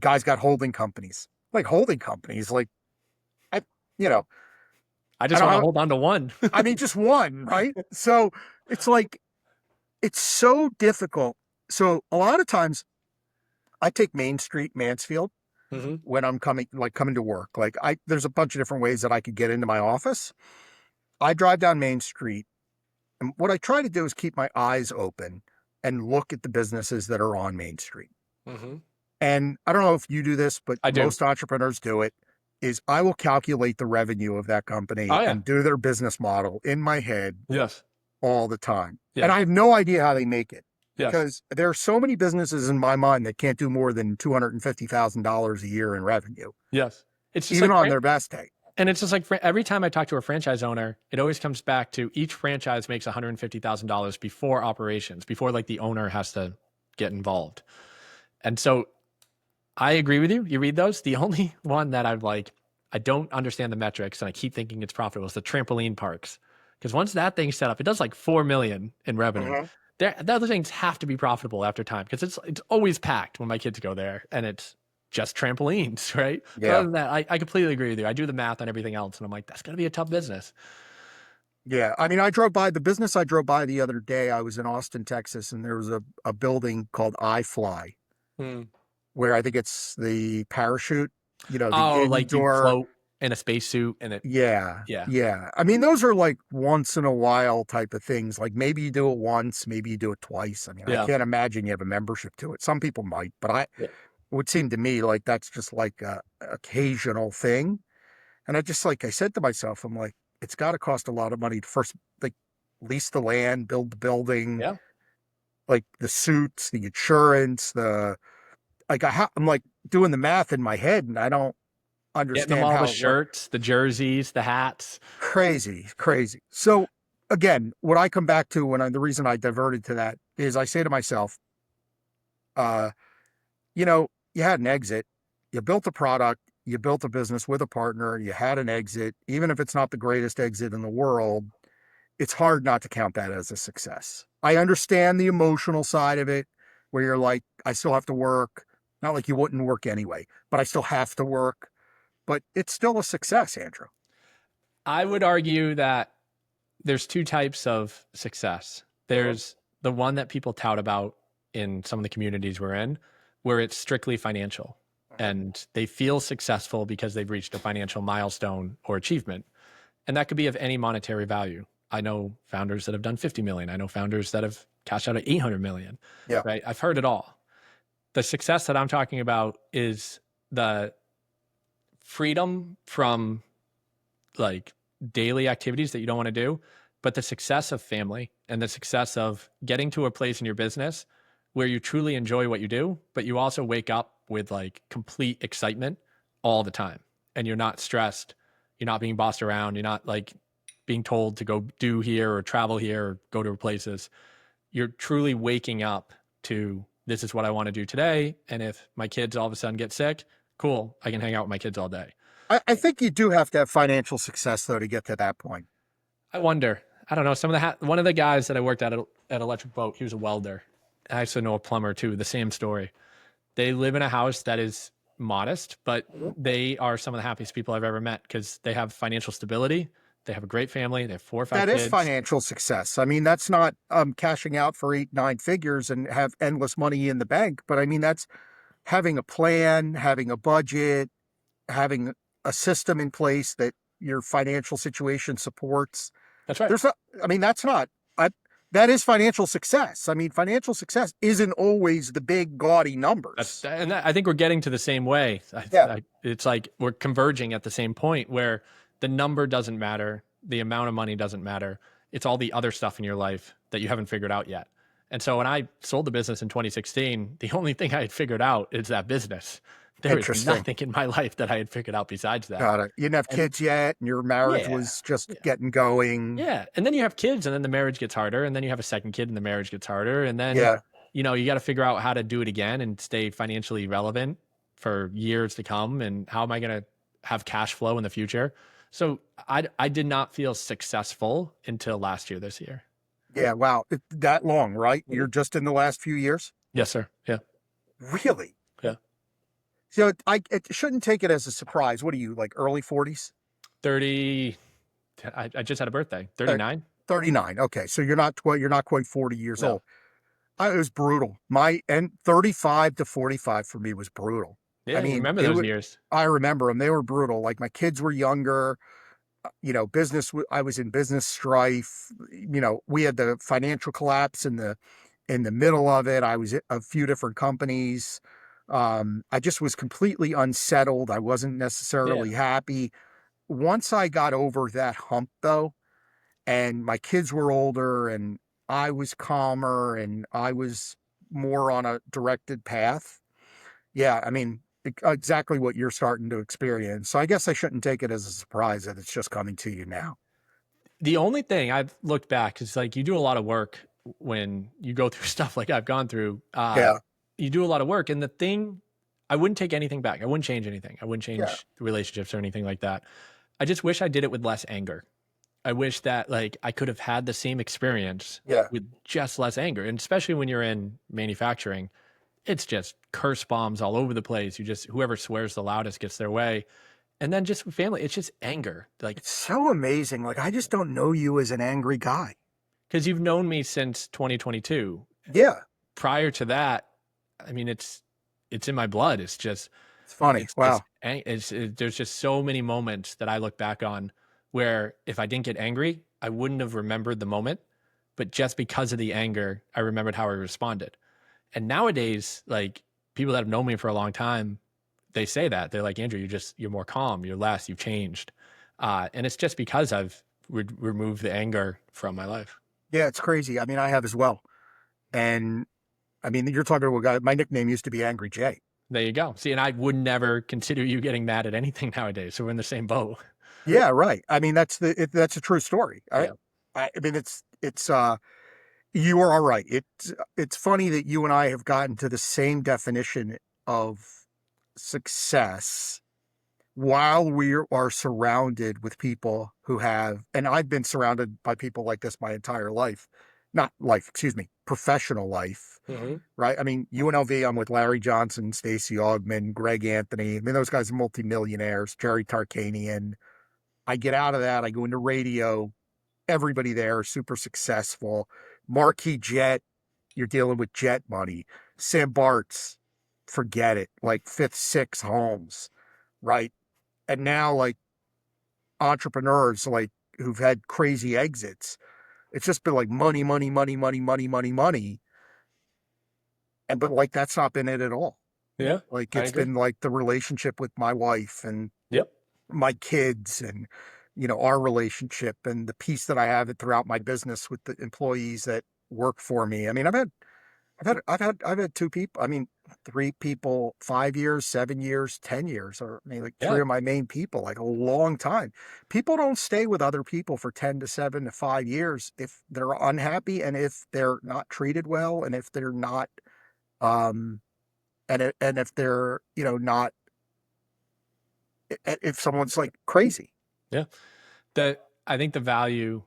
guys got holding companies, I just want to hold on to one. I mean, just one, right? So it's like, it's so difficult. So a lot of times I take Main Street, Mansfield, when I'm coming to work. There's a bunch of different ways that I could get into my office. I drive down Main Street, and what I try to do is keep my eyes open and look at the businesses that are on Main Street. And I don't know if you do this, but most entrepreneurs do it, is I will calculate the revenue of that company and do their business model in my head all the time. Yes. And I have no idea how they make it. Yes. Because there are so many businesses in my mind that can't do more than $250,000 a year in revenue. Yes. It's just even on their best day. And it's just like every time I talk to a franchise owner, it always comes back to each franchise makes $150,000 before operations, before like the owner has to get involved. And so I agree with you. You read those. The only one that I don't understand the metrics and I keep thinking it's profitable is the trampoline parks. Because once that thing's set up, it does like $4 million in revenue. The other things have to be profitable after time because it's always packed when my kids go there and it's just trampolines, right? Yeah. Other than that, I completely agree with you. I do the math on everything else and I'm like, that's going to be a tough business. Yeah. I mean, I drove by the business I drove by the other day. I was in Austin, Texas, and there was a building called iFly, Hmm. where I think it's the parachute, the Oh, like you indoor. float in a spacesuit and it, Yeah. yeah, Yeah. I mean, those are like once in a while type of things. Like maybe you do it once, maybe you do it twice. I mean, I yeah, can't imagine you have a membership to it. Some people might, but yeah. it would seem to me like that's just like a occasional thing. And like I said to myself, I'm like, it's got to cost a lot of money to first like lease the land, build the building, Yeah. like the suits, the insurance, I'm like doing the math in my head and I don't Getting them understand all the how it works. shirts, the jerseys, the hats. Crazy, crazy. So again, what I come back to the reason I diverted to that is I say to myself, uh, you had an exit, you built a product, you built a business with a partner, you had an exit, even if it's not the greatest exit in the world, it's hard not to count that as a success. I understand the emotional side of it, where you're like, I still have to work. Not like you wouldn't work anyway, but I still have to work. But it's still a success, Andrew. I would argue that there's two types of success. There's the one that people tout about in some of the communities we're in, where it's strictly financial and they feel successful because they've reached a financial milestone or achievement. And that could be of any monetary value. I know founders that have done 50 million. I know founders that have cashed out at 800 million. Yeah. Right. I've heard it all. The success that I'm talking about is the freedom from like daily activities that you don't want to do, but the success of family and the success of getting to a place in your business where you truly enjoy what you do, but you also wake up with like complete excitement all the time and you're not stressed. You're not being bossed around. You're not like being told to go do here or travel here or go to places. You're truly waking up to this is what I want to do today. And if my kids all of a sudden get sick, cool, I can hang out with my kids all day. I think you do have to have financial success, though, to get to that point. I wonder. I don't know. One of the guys that I worked at Electric Boat, he was a welder. I also know a plumber too. The same story. They live in a house that is modest, but they are some of the happiest people I've ever met because they have financial stability. They have a great family. They have 4 or 5 That kids. is financial success. I mean, that's not cashing out for 8, 9 figures and have endless money in the bank. But I mean, that's having a plan, having a budget, having a system in place that your financial situation supports. That's right. That is financial success. I mean, financial success isn't always the big gaudy numbers. I think we're getting to the same way. It's like we're converging at the same point where the number doesn't matter. The amount of money doesn't matter. It's all the other stuff in your life that you haven't figured out yet. And so when I sold the business in 2016, the only thing I had figured out is that business. There was nothing in my life that I had figured out besides that. Got it. You didn't have kids yet, and your marriage was just getting going. Yeah. And then you have kids, and then the marriage gets harder. And then you have a second kid, and the marriage gets harder. And then, you got to figure out how to do it again and stay financially relevant for years to come. And how am I going to have cash flow in the future? So I did not feel successful until last year, this year. Yeah. Wow. That long, right? You're just in the last few years? Yes, sir. Yeah. Really? Yeah. So it shouldn't take it as a surprise. What are you, like early 40s? 30. I just had a birthday. 39. 39. Okay. So you're not quite 40 years old. It was brutal. And 35 to 45 for me was brutal. Yeah. I mean, remember those years. I remember them. They were brutal. Like my kids were younger, I was in business strife. We had the financial collapse in the middle of it. I was at a few different companies. I just was completely unsettled. I wasn't necessarily happy. Once I got over that hump, though, and my kids were older and I was calmer and I was more on a directed path. Yeah, I mean, exactly what you're starting to experience. So I guess I shouldn't take it as a surprise that it's just coming to you now. The only thing I've looked back is like you do a lot of work when you go through stuff like I've gone through. You do a lot of work. And the thing, I wouldn't take anything back. I wouldn't change anything. I wouldn't change the relationships or anything like that. I just wish I did it with less anger. I wish that like I could have had the same experience with just less anger. And especially when you're in manufacturing, it's just curse bombs all over the place. Whoever swears the loudest gets their way. And then just with family, it's just anger. Like, It's so amazing. Like, I just don't know you as an angry guy. because you've known me since 2022. Yeah. Prior to that, I mean, it's in my blood. It's just, It's funny. Wow. there's just so many moments that I look back on where if I didn't get angry, I wouldn't have remembered the moment. But just because of the anger, I remembered how I responded. And nowadays, like people that have known me for a long time, they say that they're like, Andrew, you're more calm, you're less, you've changed. And it's just because I've removed the anger from my life. Yeah, it's crazy. I mean, I have as well. And I mean, you're talking to a guy, my nickname used to be Angry Jay. There you go. See, and I would never consider you getting mad at anything nowadays. So we're in the same boat. Yeah, right. I mean, that's a true story. Yeah. I mean, you are all right. It's funny that you and I have gotten to the same definition of success while we are surrounded with people who have, and I've been surrounded by people like this my entire life, not life, excuse me, professional life, right? I mean, UNLV, I'm with Larry Johnson, Stacey Augman, Greg Anthony. I mean, those guys are multimillionaires, Jerry Tarkanian. I get out of that. I go into radio. Everybody there is super successful. Marquee Jet, you're dealing with jet money. Sam Bart's, forget it. Like fifth, sixth homes, right? And now like entrepreneurs like who've had crazy exits. It's just been like money, money, money, money, money, money, money. And but like that's not been it at all. Yeah. Like it's been like the relationship with my wife and Yep. my kids and our relationship and the peace that I have throughout my business with the employees that work for me. I mean, I've had two people, I mean, three people, 5 years, 7 years, 10 years, or I mean, like three of my main people, like a long time. People don't stay with other people for 10 to 7 to 5 years if they're unhappy and if they're not treated well and if they're not, and if they're, not, if someone's like crazy. Yeah. I think the value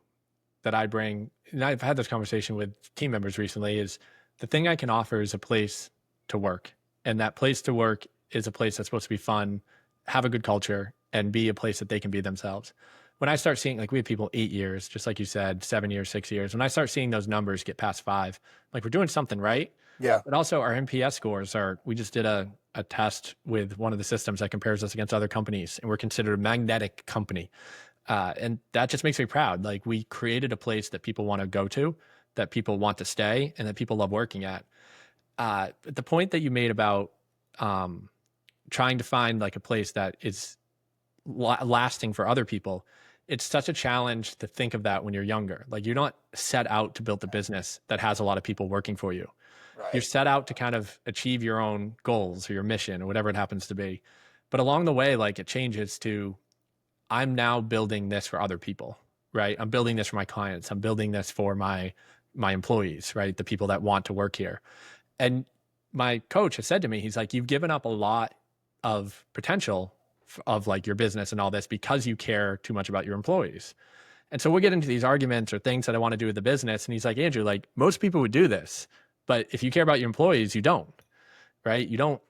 that I bring, and I've had this conversation with team members recently, is the thing I can offer is a place to work. And that place to work is a place that's supposed to be fun, have a good culture, and be a place that they can be themselves. When I start seeing, like we have people 8 years, just like you said, 7 years, 6 years, when I start seeing those numbers get past 5, like we're doing something right. Yeah. But also our NPS scores we just did a test with one of the systems that compares us against other companies, and we're considered a magnetic company. And that just makes me proud. Like we created a place that people want to go to, that people want to stay, and that people love working at. The point that you made about trying to find like a place that is lasting for other people, it's such a challenge to think of that when you're younger. Like you're not set out to build a business that has a lot of people working for you. Right. You're set out to kind of achieve your own goals or your mission or whatever it happens to be. But along the way, like it changes to, I'm now building this for other people, right? I'm building this for my clients. I'm building this for my employees, right? The people that want to work here. And my coach has said to me, he's like, you've given up a lot of potential of like your business and all this because you care too much about your employees. And so we'll get into these arguments or things that I want to do with the business. And he's like, Andrew, like most people would do this, but if you care about your employees, you don't, right? You don't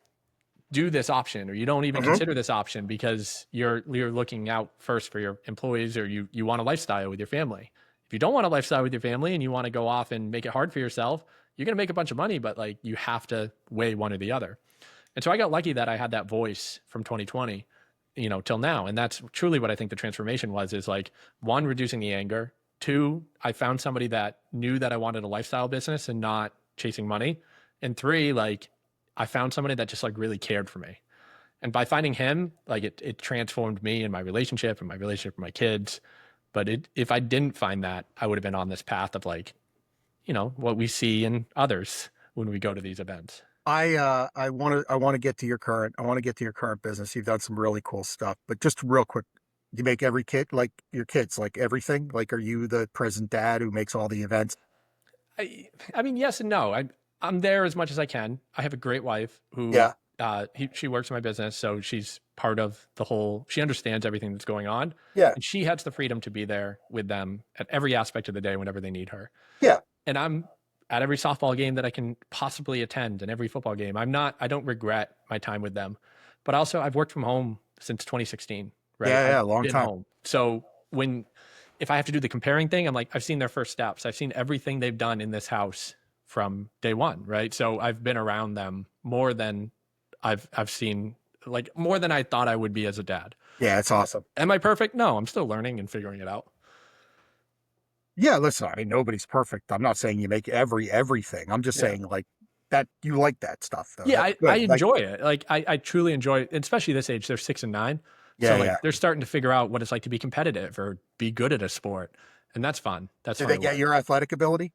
do this option, or you don't even consider this option because you're looking out first for your employees, or you want a lifestyle with your family. If you don't want a lifestyle with your family and you want to go off and make it hard for yourself, you're going to make a bunch of money, but like you have to weigh one or the other. And so I got lucky that I had that voice from 2020, till now. And that's truly what I think the transformation was, is like 1, reducing the anger. 2, I found somebody that knew that I wanted a lifestyle business and not chasing money. And 3, like I found somebody that just like really cared for me. And by finding him, like it transformed me and my relationship with my kids. But if I didn't find that, I would have been on this path of like, what we see in others when we go to these events. I want to get to your current business. You've done some really cool stuff, but just real quick, you make every kid like your kids, like everything. Like, are you the present dad who makes all the events? I mean, yes and no. I'm there as much as I can. I have a great wife who, she works in my business. So she's part of the whole, she understands everything that's going on. Yeah. And she has the freedom to be there with them at every aspect of the day whenever they need her. Yeah. And I'm at every softball game that I can possibly attend and every football game. I don't regret my time with them, but also I've worked from home since 2016, right? Yeah, I've long been time. home. So if I have to do the comparing thing, I'm like, I've seen their first steps. I've seen everything they've done in this house from day one, right? So I've been around them more than I've seen, like more than I thought I would be as a dad. Yeah, it's awesome. Am I perfect? No, I'm still learning and figuring it out. Yeah, listen, I mean, nobody's perfect. I'm not saying you make everything. I'm just Yeah. saying like that you like that stuff though. Yeah, That's I good. Like, enjoy it. Like I truly enjoy it, especially this age. They're 6 and 9. So yeah, like yeah. they're starting to figure out what it's like to be competitive or be good at a sport. And that's fun. That's Did fun they to get watch. your athletic ability?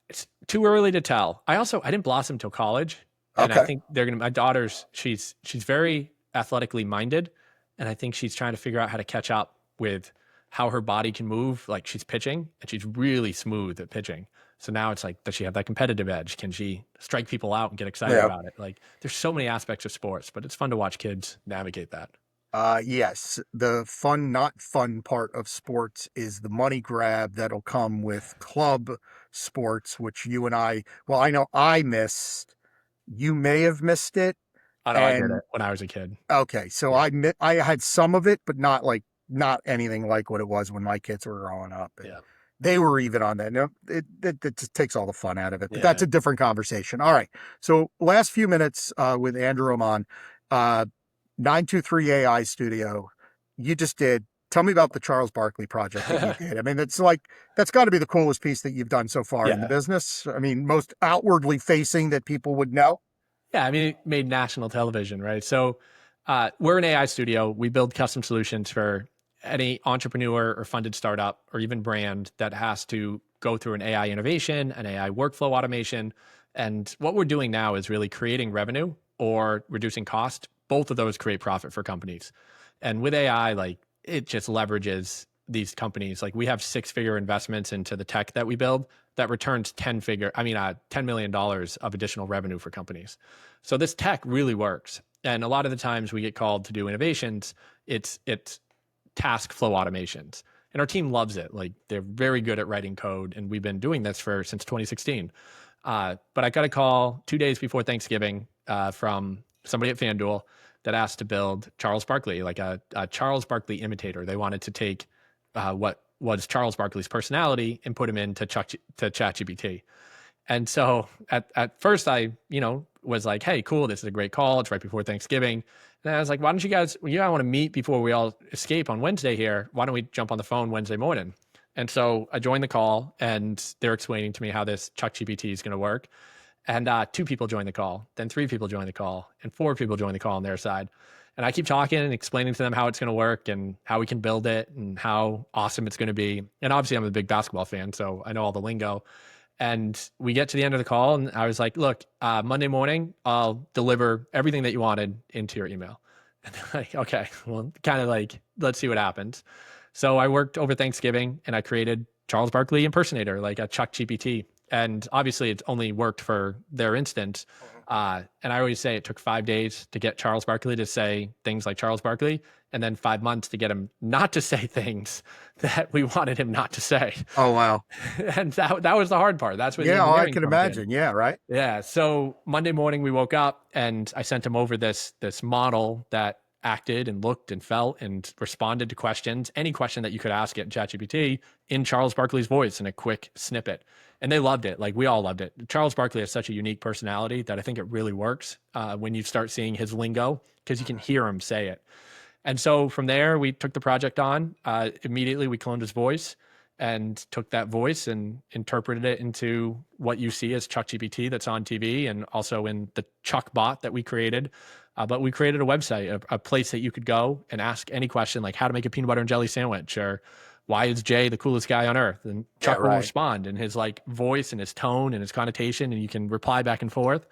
It's too early to tell. I didn't blossom till college. And I Okay. think my daughter's, she's very athletically minded. And I think she's trying to figure out how to catch up with how her body can move. Like she's pitching and she's really smooth at pitching. So now it's like, does she have that competitive edge? Can she strike people out and get excited Yeah. about it? Like there's so many aspects of sports, but it's fun to watch kids navigate that. Yes. The fun, not fun part of sports is the money grab that'll come with club sports, which you and well, I know I missed. You may have missed it. I know I did And it when I was a kid. okay, so Yeah. I had some of it, but not anything like what it was when my kids were growing up. And Yeah. they were even on that. No, it just takes all the fun out of it. But Yeah. that's a different conversation. All right. So last few minutes with Andrew Amann, 923 AI Studio. You just did. Tell me about the Charles Barkley project that you did. I mean, that's got to be the coolest piece that you've done so far in the Yeah. business. I mean, most outwardly facing that people would know. Yeah, I mean, it made national television, right? So we're an AI studio. We build custom solutions for any entrepreneur or funded startup or even brand that has to go through an AI innovation, an AI workflow automation. And what we're doing now is really creating revenue or reducing cost. Both of those create profit for companies. And with AI, like it just leverages these companies. Like we have 6-figure investments into the tech that we build that returns $10 million of additional revenue for companies. So this tech really works. And a lot of the times we get called to do innovations, it's task flow automations. And our team loves it. Like they're very good at writing code. And we've been doing this since 2016. But I got a call 2 days before Thanksgiving from somebody at FanDuel that asked to build Charles Barkley, like a Charles Barkley imitator. They wanted to take what was Charles Barkley's personality and put him into ChatGPT. And so at first I, was like, hey, cool, this is a great call. It's right before Thanksgiving. And I was like, why don't you guys want to meet before we all escape on Wednesday here. Why don't we jump on the phone Wednesday morning? And so I joined the call and they're explaining to me how this ChatGPT is going to work. And 2 people joined the call, then 3 people joined the call, and 4 people joined the call on their side. And I keep talking and explaining to them how it's going to work and how we can build it and how awesome it's going to be. And obviously I'm a big basketball fan, so I know all the lingo. And we get to the end of the call and I was like, look, Monday morning, I'll deliver everything that you wanted into your email. And they're like, okay, well, kind of like, let's see what happens. So I worked over Thanksgiving and I created Charles Barkley impersonator, like a Chuck GPT. And obviously it's only worked for their instance. And I always say it took 5 days to get Charles Barkley to say things like Charles Barkley, and then 5 months to get him not to say things that we wanted him not to say. Oh, wow. And that was the hard part. That's what Yeah, I can imagine. Yeah, right. Yeah. So Monday morning we woke up and I sent him over this model that acted and looked and felt and responded to questions, any question that you could ask it in ChatGPT in Charles Barkley's voice in a quick snippet. And they loved it. Like we all loved it. Charles Barkley has such a unique personality that I think it really works when you start seeing his lingo because you can hear him say it. And so from there, we took the project on. Immediately, we cloned his voice and took that voice and interpreted it into what you see as ChuckGPT that's on TV and also in the Chuck bot that we created. But we created a website, a place that you could go and ask any question like how to make a peanut butter and jelly sandwich or why is Jay the coolest guy on earth? And Chuck will respond in his like voice and his tone and his connotation, and you can reply back and forth.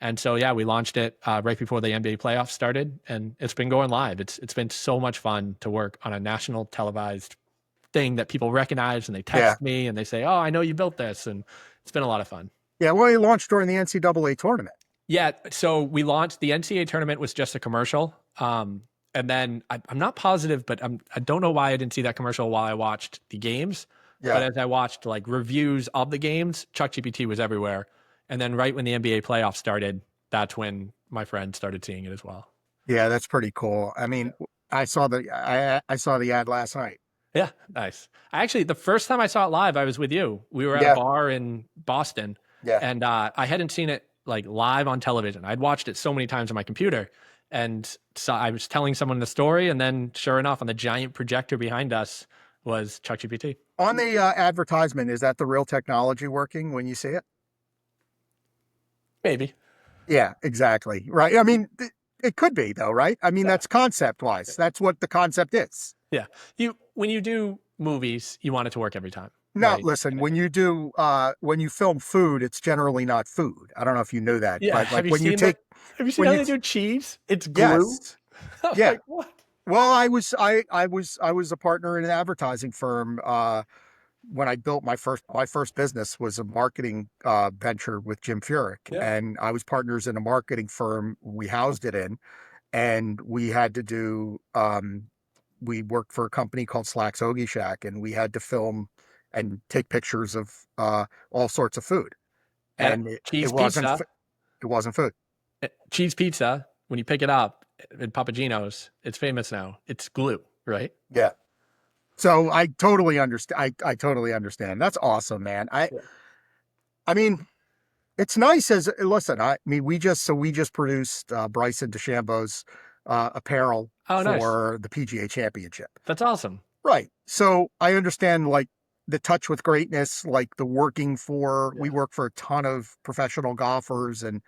And so, yeah, we launched it right before the NBA playoffs started, and it's been going live. It's been so much fun to work on a national televised thing that people recognize, and they text me and they say, "Oh, I know you built this," and it's been a lot of fun. Yeah, well, you launched during the NCAA tournament. Yeah, so we launched the NCAA tournament was just a commercial, and then I'm not positive, but I don't know why I didn't see that commercial while I watched the games. Yeah. But as I watched like reviews of the games, ChuckGPT was everywhere. And then right when the NBA playoffs started, that's when my friend started seeing it as well. Yeah, that's pretty cool. I mean, I saw the ad last night. Yeah, nice. Actually, the first time I saw it live, I was with you. We were at a Yeah, bar in Boston, yeah. and I hadn't seen it like live on television. I'd watched it so many times on my computer, and so I was telling someone the story, and then sure enough, on the giant projector behind us was ChatGPT. On the advertisement, is that the real technology working when you see it? Maybe. Yeah, exactly. Right. I mean, it could be though, right? I mean, Yeah. that's concept wise. That's what the concept is. Yeah. You when you do movies, you want it to work every time, Now, right? listen, when you film food, it's generally not food. I don't know if you know that, Yeah. but like when you take Have you seen when how you they do cheese? It's glue. yes, I'm yeah. like, what? Well, I was a partner in an advertising firm when I built my first business was a marketing venture with Jim Furyk, Yeah. and I was partners in a marketing firm we housed it in, and we had to do we worked for a company called Slack's Hoagie Shack, and we had to film and take pictures of all sorts of food, Yeah. and Cheese pizza. it wasn't food. Cheese pizza, when you pick it up at Papagino's, it's famous now. It's glue, right? Yeah. So I totally understand. I totally understand. That's awesome, man. Yeah. I mean, it's nice as listen. I mean, we just produced Bryson DeChambeau's apparel Oh, nice. for the PGA Championship. That's awesome. Right. So I understand like the touch with greatness, like the working for. Yeah. We work for a ton of professional golfers and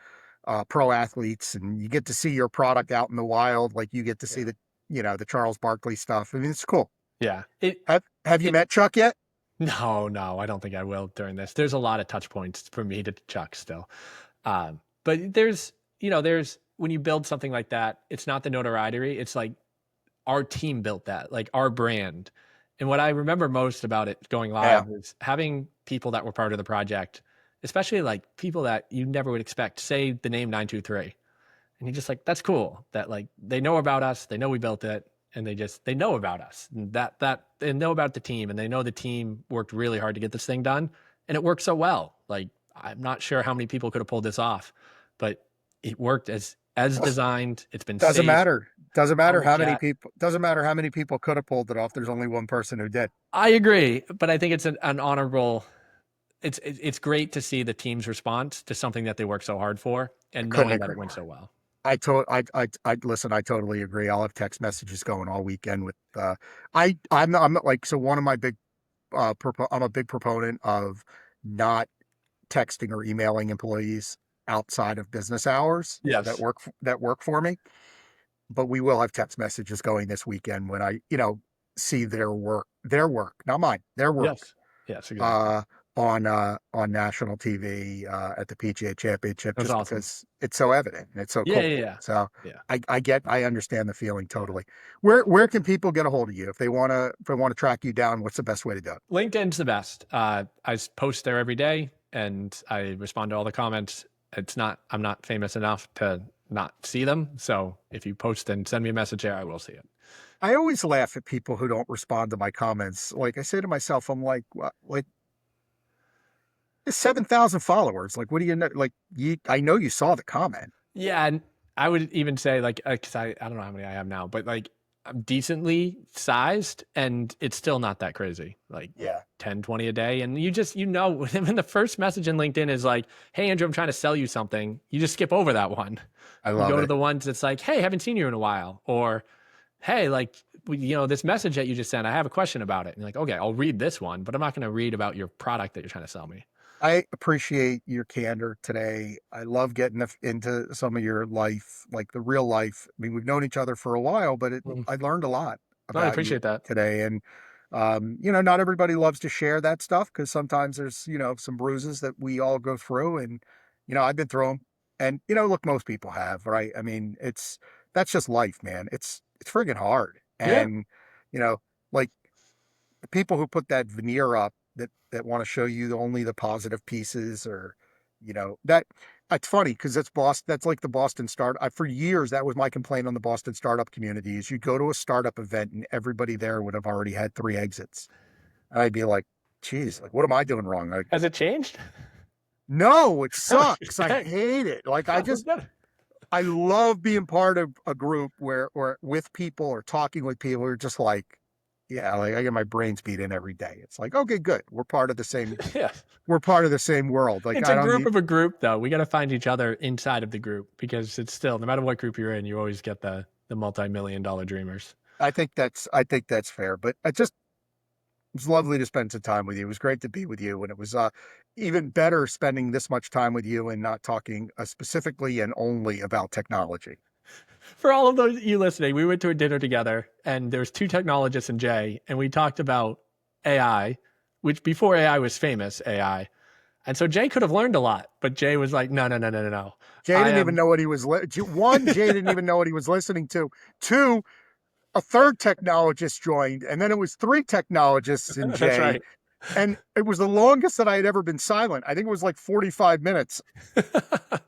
pro athletes, and you get to see your product out in the wild. Like you get to see Yeah. the Charles Barkley stuff. I mean, it's cool. Yeah. Have you It, met Chuck yet? no, I don't think I will during this. There's a lot of touch points for me to Chuck still. But there's when you build something like that, it's not the notoriety. It's like our team built that, like our brand. And what I remember most about it going Yeah. live is having people that were part of the project, especially like people that you never would expect, say the name 923. And you're just like, that's cool that like they know about us, they know we built it, and they know about us. And that they know about the team, and they know the team worked really hard to get this thing done. And it worked so well. Like I'm not sure how many people could have pulled this off, but it worked as designed. It's been Doesn't safe matter. Doesn't on matter the how many chat. people. Doesn't matter how many people could have pulled it off. There's only one person who did. I agree, but I think it's an honorable. It's great to see the team's response to something that they worked so hard for, and Couldn't knowing that agree it went more. so well. I listen. I totally agree. I'll have text messages going all weekend with. I'm like so one of my big. I'm a big proponent of not texting or emailing employees outside of business hours Yes. that work for me. But we will have text messages going this weekend when I see their work, not mine, their work Yes. Yes. Exactly. uh, on national TV at the PGA Championship, That's just awesome. because it's so evident and it's so Yeah. cool. Yeah. Yeah. So Yeah. I understand the feeling Yeah. totally. Where can people get a hold of you if they want to track you down? What's the best way to do it? LinkedIn's the best. I post there every day, and I respond to all the comments. I'm not famous enough to not see them. So if you post and send me a message there, I will see it. I always laugh at people who don't respond to my comments. Like I say to myself, I'm like, what? Like 7,000 followers. Like, what do you know? Like, I know you saw the comment. Yeah, and I would even say like because I don't know how many I have now, but like I'm decently sized, and it's still not that crazy. Like Yeah. 10, 20 a day, and when the first message in LinkedIn is like, "Hey Andrew, I'm trying to sell you something," you just skip over that one. I You love go to it. the ones that's like, "Hey, haven't seen you in a while," or "Hey, like this message that you just sent, I have a question about it." And you're like, "Okay, I'll read this one, but I'm not going to read about your product that you're trying to sell me." I appreciate your candor today. I love getting into some of your life, like the real life. I mean, we've known each other for a while, but Mm. I learned a lot No, I about you appreciate that. today. And, not everybody loves to share that stuff because sometimes there's, some bruises that we all go through. And, I've been through them. And, look, most people have, right? I mean, that's just life, man. It's friggin' hard. Yeah. And, you know, like, the people who put that veneer up that want to show you only the positive pieces or that it's funny because that's like the Boston start for years that was my complaint on the Boston startup community is you go to a startup event and everybody there would have already had 3 exits and I'd be like geez, like what am I doing wrong? Like, Has it changed? no, it Oh, sucks. I okay. hate it. Like I don't get it. I love being part of a group where, or with people or talking with people who are just like, yeah, like I get my brains beat in every day. It's like, okay, good. We're part of the same, Yeah. we're part of the same world. Like It's I a don't group need, of a group, though. We got to find each other inside of the group because it's still, no matter what group you're in, you always get the multi-million-dollar dreamers. I think that's fair, but it's lovely to spend some time with you. It was great to be with you. And it was even better spending this much time with you and not talking specifically and only about technology. For all of those you listening, we went to a dinner together and there was two technologists and Jay, and we talked about AI, which before AI was famous, AI. And so Jay could have learned a lot, but Jay was like, no. Jay didn't even know what he was, one, Jay didn't even know what he was listening to. Two, a third technologist joined, and then it was three technologists and Jay. That's right. And it was the longest that I had ever been silent. I think it was like 45 minutes.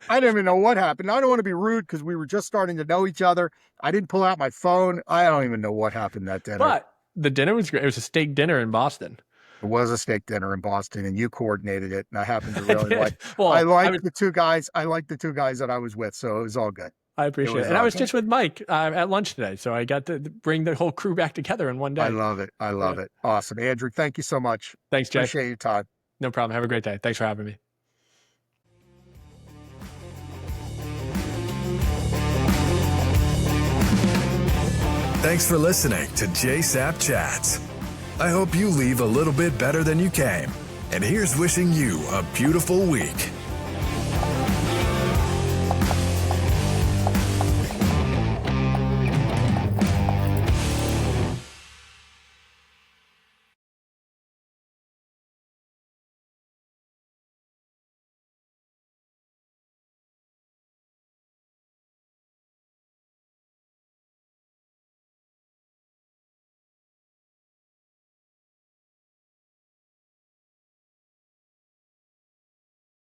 I didn't even know what happened. I don't want to be rude because we were just starting to know each other. I didn't pull out my phone. I don't even know what happened that dinner. But the dinner was great. It was a steak dinner in Boston. It was a steak dinner in Boston, and you coordinated it. And I happened to really like. Well, I liked the two guys. I liked the two guys that I was with, so it was all good. I appreciate it. And I was just with Mike at lunch today, so I got to bring the whole crew back together in one day. I love it. I love it. Awesome, Andrew. Thank you so much. Thanks, Jay. Appreciate your time. No problem. Have a great day. Thanks for having me. Thanks for listening to JaySapChats. I hope you leave a little bit better than you came. And here's wishing you a beautiful week.